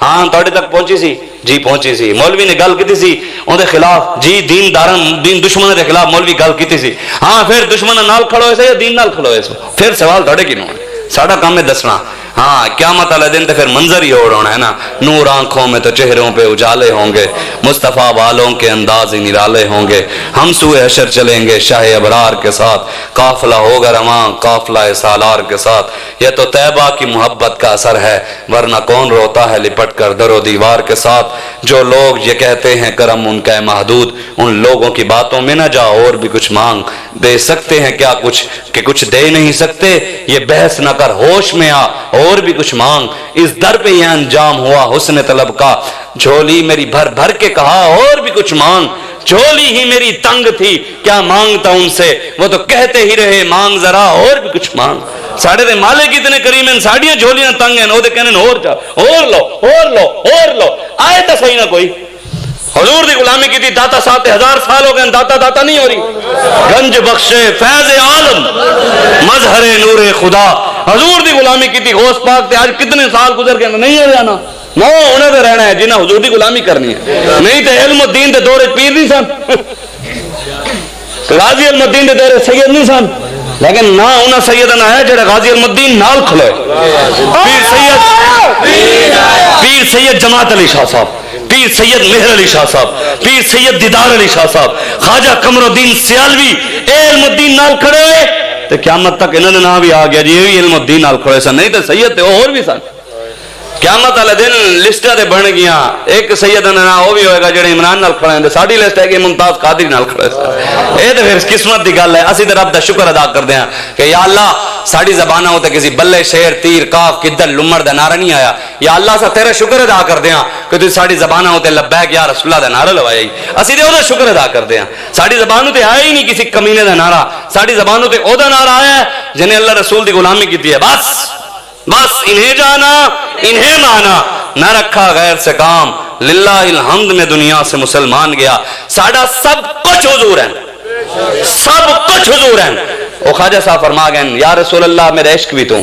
ہاں تھوڑے تک پہنچی سی جی پہنچی سی مولوی نے گل کیتی سی ان دے خلاف جی دین دارن دین دشمن دے خلاف مولوی گل کیتی سی ہاں پھر دشمن نال کھڑوئے سے یا دین نال کھڑوئے سے پھر سوال تھوڑے کی نوں ساڑا کام ہے دسنا ہاں قیامت والے دن تو پھر منظر ہی اوڑ ہونا ہے نا نور آنکھوں میں تو چہروں پہ اجالے ہوں گے مصطفیٰ والوں کے انداز ہی نرالے ہوں گے ہم سوئے حشر چلیں گے شاہ ابرار کے ساتھ قافلہ ہوگا رواں قافلہ سالار کے ساتھ یہ تو طیبہ کی محبت کا اثر ہے ورنہ کون روتا ہے لپٹ کر در و دیوار کے ساتھ جو لوگ یہ کہتے ہیں کرم ان کا ہے محدود ان لوگوں کی باتوں میں نہ جا اور بھی کچھ مانگ دے سکتے ہیں کیا کچھ کہ کچھ دے نہیں سکتے یہ بحث نہ کر ہوش میں آ اور بھی کچھ مانگ اس در پہ یہ انجام ہوا حسن طلب کا جھولی میری بھر بھر کے کہا اور بھی کچھ مانگ جھولی ہی میری تنگ تھی کیا مانگتا ان سے وہ تو کہتے ہی رہے مانگ ذرا اور بھی کچھ مانگ ساڑھے دے مالک اتنے کریم ہیں ساڑھیاں جھولیاں تنگ ہیں وہ دے کہنے اور جا اور لو اور لو اور لو آئے تا صحیح نہ کوئی حضور دی غلامی کی تھی داتا 7000 سال ہو گئے داتا داتا نہیں ہو رہی گنج بخشے فیض عالم مظہر نور خدا حضور دی غلامی کی تھی غوث پاک تے آج کتنے سال گزر گئے نہیں ہے جانا نو انہیں تے رہنا ہے جنہیں حضور دی غلامی کرنی ہے نہیں تے علم الدین دے دور پیر نہیں سن غازی علم الدین دے دور سید نہیں سن لیکن نہ انہاں سیدنا ہے جڑا غازی علم الدین نال کھلوئے پیر سید جماعت علی شاہ صاحب پیر سید مہر علی شاہ صاحب پیر سید دیدار علی شاہ صاحب خواجہ قمر الدین سیالوی علم الدین نال کھڑے ہوئے تو قیامت تک انہوں نے نام بھی آ گیا جی یہ بھی علم الدین نال کھڑے سن نہیں تو سید تھے اور بھی سن قیامت والے دن لسٹاں تے بن گیا ایک سید نے نا وہ بھی ہوئے گا جڑے عمران نال کھڑے ہیں ساڈی لسٹ ہے کہ ممتاز قادری نال کھڑے سن اے تے پھر قسمت دی گل ہے اسی تے رب دا شکر ادا کردے ہیں کہ یا اللہ ساڈی زباناں تے کسی بلے شیر تیر کاف کدھر لمڑ دا نعرہ نہیں آیا یا اللہ سا تیرا شکر ادا کردے ہیں کہ تو ساڈی زباناں تے لبیک یا رسول اللہ دا نعرہ لوایا اسی تے او دا شکر ادا کردے ہیں ساڈی زبانوں تے آیا ہی نہیں کسی کمینے دا نعرہ ساڈی زبانوں تے او دا نعرہ آیا ہے جنہیں اللہ رسول دی غلامی کیتی ہے بس انہیں جانا انہیں مانا نہ رکھا غیر سے کام للہ الحمد میں دنیا سے مسلمان گیا ساڑھا سب کچھ حضور ہیں سب کچھ حضور ہیں وہ خواجہ صاحب فرما گئے یا رسول اللہ میرا عشق بھی تو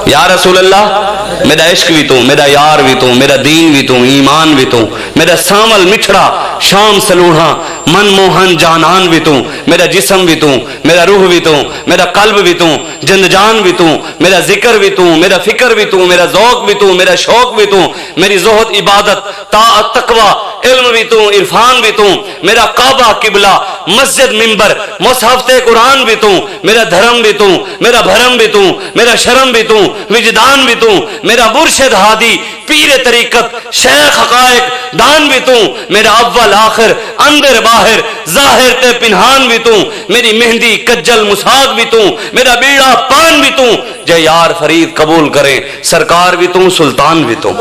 یا رسول اللہ میرا عشق بھی تو میرا یار بھی تو میرا دین بھی تو ایمان بھی تو میرا سامل مٹھڑا شام سلوڑا من موہن جانان بھی تو میرا جسم بھی تو میرا روح بھی تو میرا قلب بھی تو جند جان بھی تو میرا ذکر بھی تو میرا فکر بھی تو میرا ذوق بھی تو میرا شوق بھی تو میری زہد عبادت طاعت تقوی علم بھی تو عرفان بھی تو میرا کعبہ قبلہ مسجد منبر مصحف قرآن بھی تو میرا دھرم بھی تو میرا بھرم بھی تو میرا شرم بھی تو وجدان بھی تو میرا مرشد ہادی پیر طریقت شیخ حقائق دان بھی تو میرا اول آخر اندر باہر ظاہر تے پنہان بھی تو میری مہندی کجل مساق بھی تو میرا بیڑا پان بھی تو جے یار فرید قبول کریں سرکار بھی تو سلطان بھی تو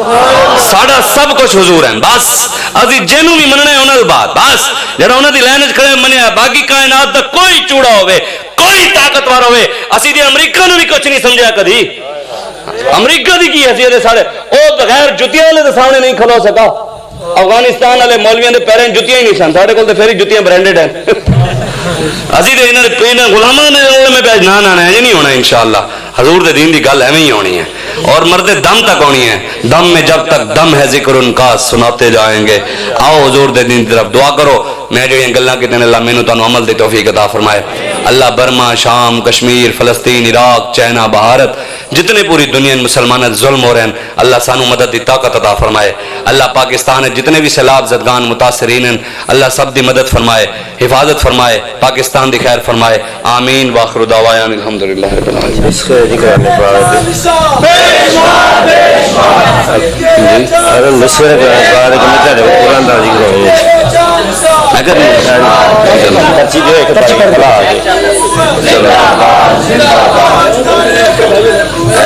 ساڑھا سب کچھ حضور ہیں بس ازی جنوں بھی مننے انہاں دی بات بس جڑا انہاں دی لائن وچ کھڑے منیا باقی کائنات دا کوئی چوڑا ہوئے کوئی طاقتور ہوئے اسی دی امریکہ نو بھی کچھ نہیں سمجھا کدی امریکہ دی کی حیثیت ہے ساڑھے او بغیر جتیاں والے دے سامنے نہیں کھلو سکا افغانستان والے مولویاں دے پیریں جتیاں ہی نہیں سن ساڑھے کول تے پھر جتیاں برانڈڈ ہیں اسی دے انہاں غلاماں نے میں بیچ نا یہ نہیں ہونا انشاءاللہ حضور دے دین دی گل ایویں ہی ہونی ہے اور مرد دم تک ہونی ہے دم میں جب تک دم ہے ذکر ان کا سناتے جائیں گے آؤ حضور دے دین طرف دعا کرو میں جڑیاں گلاں کیتے نے اللہ مینوں تانوں عمل دی توفیق عطا فرمائے اللہ برما شام کشمیر فلسطین عراق چائنا بھارت جتنے پوری دنیا میں مسلمان ظلم ہو رہے ہیں اللہ سانو مدد دی طاقت عطا فرمائے اللہ پاکستان جتنے بھی سیلاب زدگان متاثرین ہیں اللہ سب دی مدد فرمائے حفاظت فرمائے پاکستان دی خیر فرمائے آمین واخر دعوانا الحمدللہ رب العالمین قرآن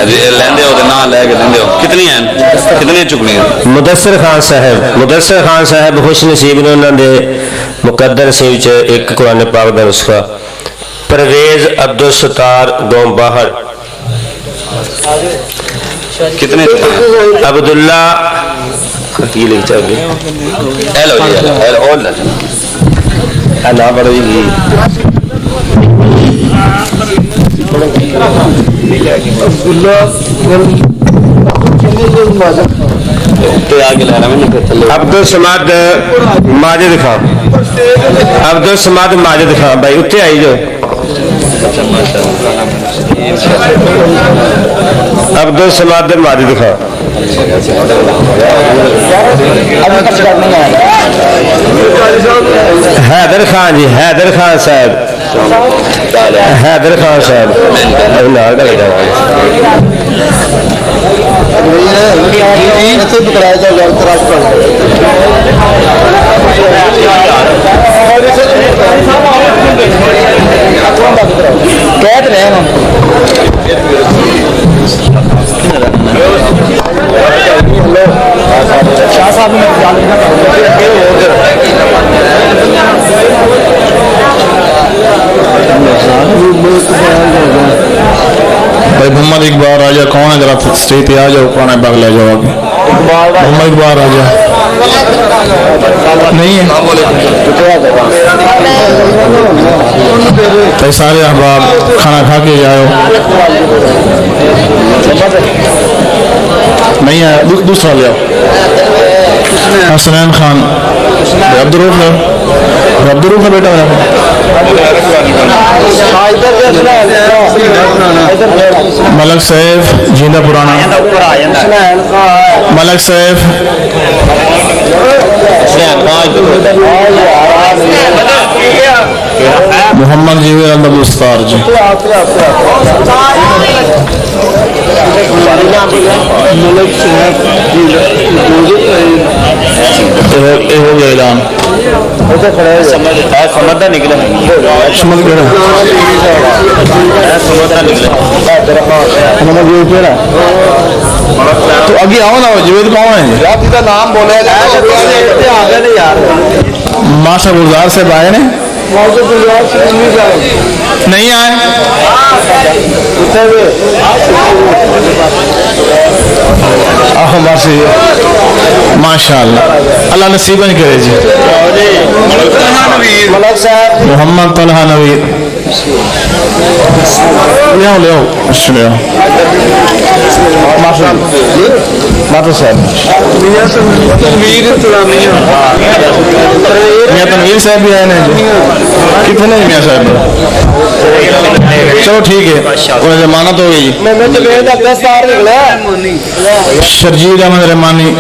لیندے ہو نا لے کے لیندے ہو کتنی ہیں کتنی چکنی ہیں مدثر خان صاحب خوش نصیب نے انہوں نے مقدر نصیب چ ایک قرآن پاک دا نسخہ پرویز عبدالستار گوم باہر کتنے عبداللہ کی لکھ چاہیے ایلو جی ایلو اور لے نہ پڑھو جی عبدالسماد ماجد خان عبدالسماد ماجد خان بھائی اتنے آئی جو عبدالسماد ماجد خان حیدر خان جی حیدر خان صاحب حیدر خان صاحب بھائی محمد اقبال راجہ کون ہے ذرا اسٹیج پہ آ جاؤ قرآن پاک لے جاؤ آگے محمد اقبال راجہ نہیں ہے تو سارے احباب کھانا کھا کے جاؤ نہیں ہے دوسرا لے آؤ حسنین خان عبدالروف ہے عبدالروف ہے بیٹا ملک سیف جیندہ پرانا ملک سیف محمد جیوی عبدالستار جی ہو گیا اعلان سمجھتا نکلے سمجھ گیا تو آگے آؤ نا جیوید کون ہے نام بولے ماشا گلزار سے آئے نے نہیں آئے ماشاء اللہ اللہ نصیب کرے جی محمد طلحہ نویر لے ماتو صاحب میاں تنویر صاحب بھی آئے ہیں کتنے میاں صاحب چلو ٹھیک ہے ضمانت ہو گئی شرجیل احمد رحمانی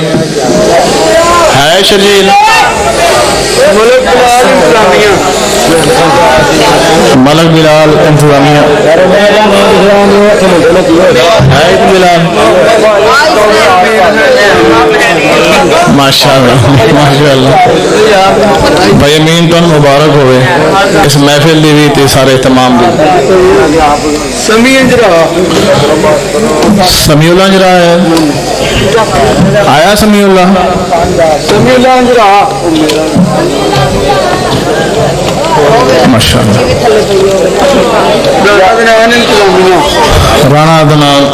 ہے شرجیل ملک بلال انتظامیہ ماشاء اللہ ماشاء اللہ بھائی امین تو مبارک ہوئے اس محفل دی بھی تے سارے اہتمام دی سمیع اللہ انجرا ہے آیا سمیع اللہ انجرا ماشاء اللہ رانا عدنان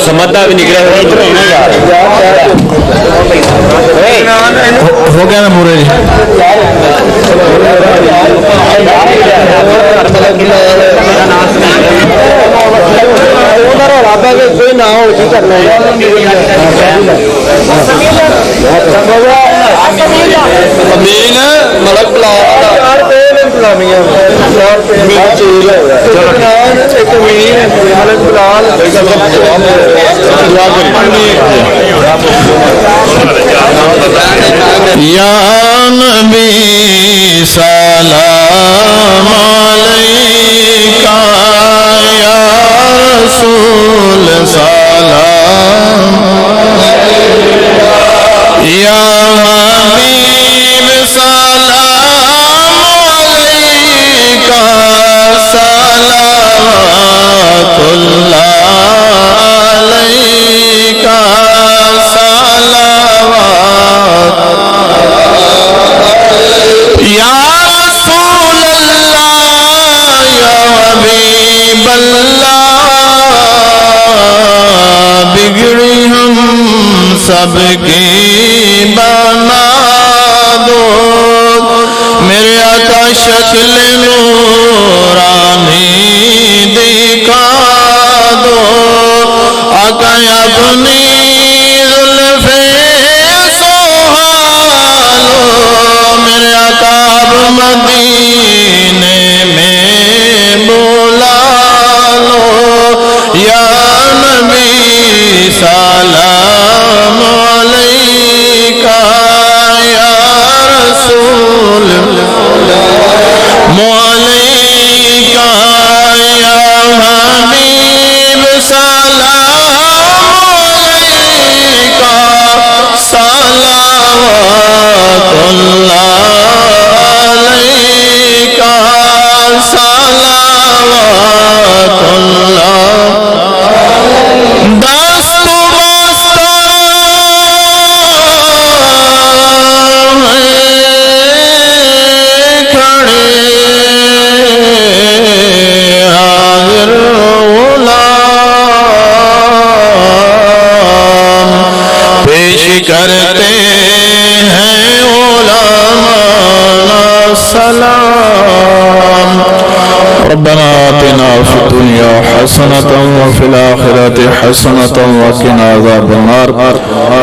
سمجھتا بھی نکلے ہو گیا نا پورے جی کوئی نہ ہو کی کرنا ملک یا نبی سلام علیکہ یا رسول سلام سب کی بنا دو میرے آقا شکل نورانی دکھا دو آقا اپنی زلف سہالو میرے آقا اب مدینے میں بولا لو یا نبی سلام علیکہ یا رسول علیکہ یا حبیب سلام علیکہ صلوات اللہ علیکہ صلوات اللہ دست کرتے ہیں علماء سلام ربنا آتنا فی الدنیا حسنة وفی الآخرة حسنة وقنا عذاب النار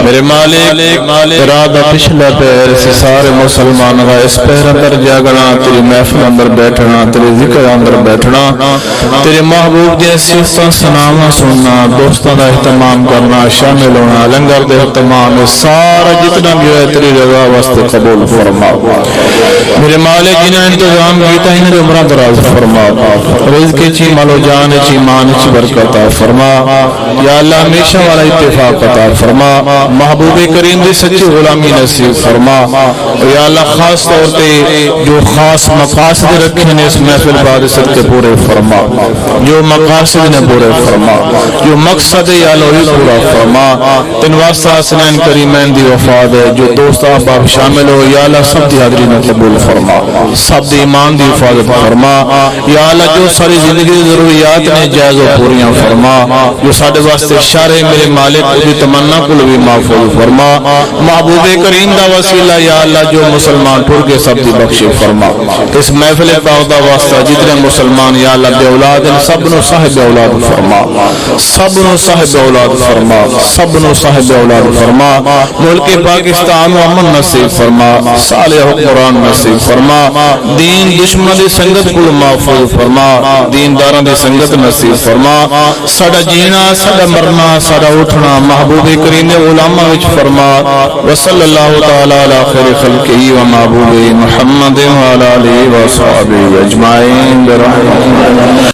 میرے مالک ارادہ پچھلے پیر سے سارے مسلمان کا اس پیر اندر جاگنا تیری محفل اندر بیٹھنا تیری ذکر اندر بیٹھنا تیرے محبوب دے صفتاں سنانا سننا دوستاں دا اہتمام کرنا شامل ہونا لنگر دے اہتمام سارا جتنا بھی ہے تیری رضا واسطے قبول فرما میرے مالک جنہیں انتظام کیتا انہیں عمرہ دراز فرما رزق چی ملو جان چی مان چی برکت فرما یا اللہ ہمیشہ والا اتفاق عطا فرما محبوب کریم دی سچی غلامی نصیب فرما یا اللہ خاص طور پہ جو خاص مقاصد رکھے نے اس محفل بارست کے پورے فرما جو مقاصد نے پورے فرما جو مقصد یا اللہ پورا فرما تن واسطہ حسنین کریمین دی وفاد ہے جو دوست احباب شامل ہو یا اللہ سب دی حاضری میں قبول فرما سب دی ایمان دی حفاظت فرما یا اللہ جو ساری زندگی ضروریات نے جائز و پوریاں فرما جو ساڑھے واسطے شارع میرے مالک بھی تمنا کل بھی محفوظ فرما محبوب کریم دا وسیلہ یا اللہ جو مسلمان ٹھور کے سب دی بخشی فرما اس محفل پاک دا واسطہ جتنے مسلمان یا اللہ بے اولاد سب نو صاحب اولاد فرما سب نو صاحب اولاد فرما سب نو صاحب اولاد فرما ملک پاکستان و امن نصیب فرما صالح قرآن نصیب فرما دین دشمن دی سنگت کل محفوظ فرما دین داران دی سنگت نصیب فرما ساڑا جینا ساڑا مرنا ساڑا اٹھنا محبوب کریم دے علماء وچ فرما وصلی اللہ تعالی علی خیر خلقی و محبوب محمد و علی آلہ و صحابہ اجمعین برحمتہ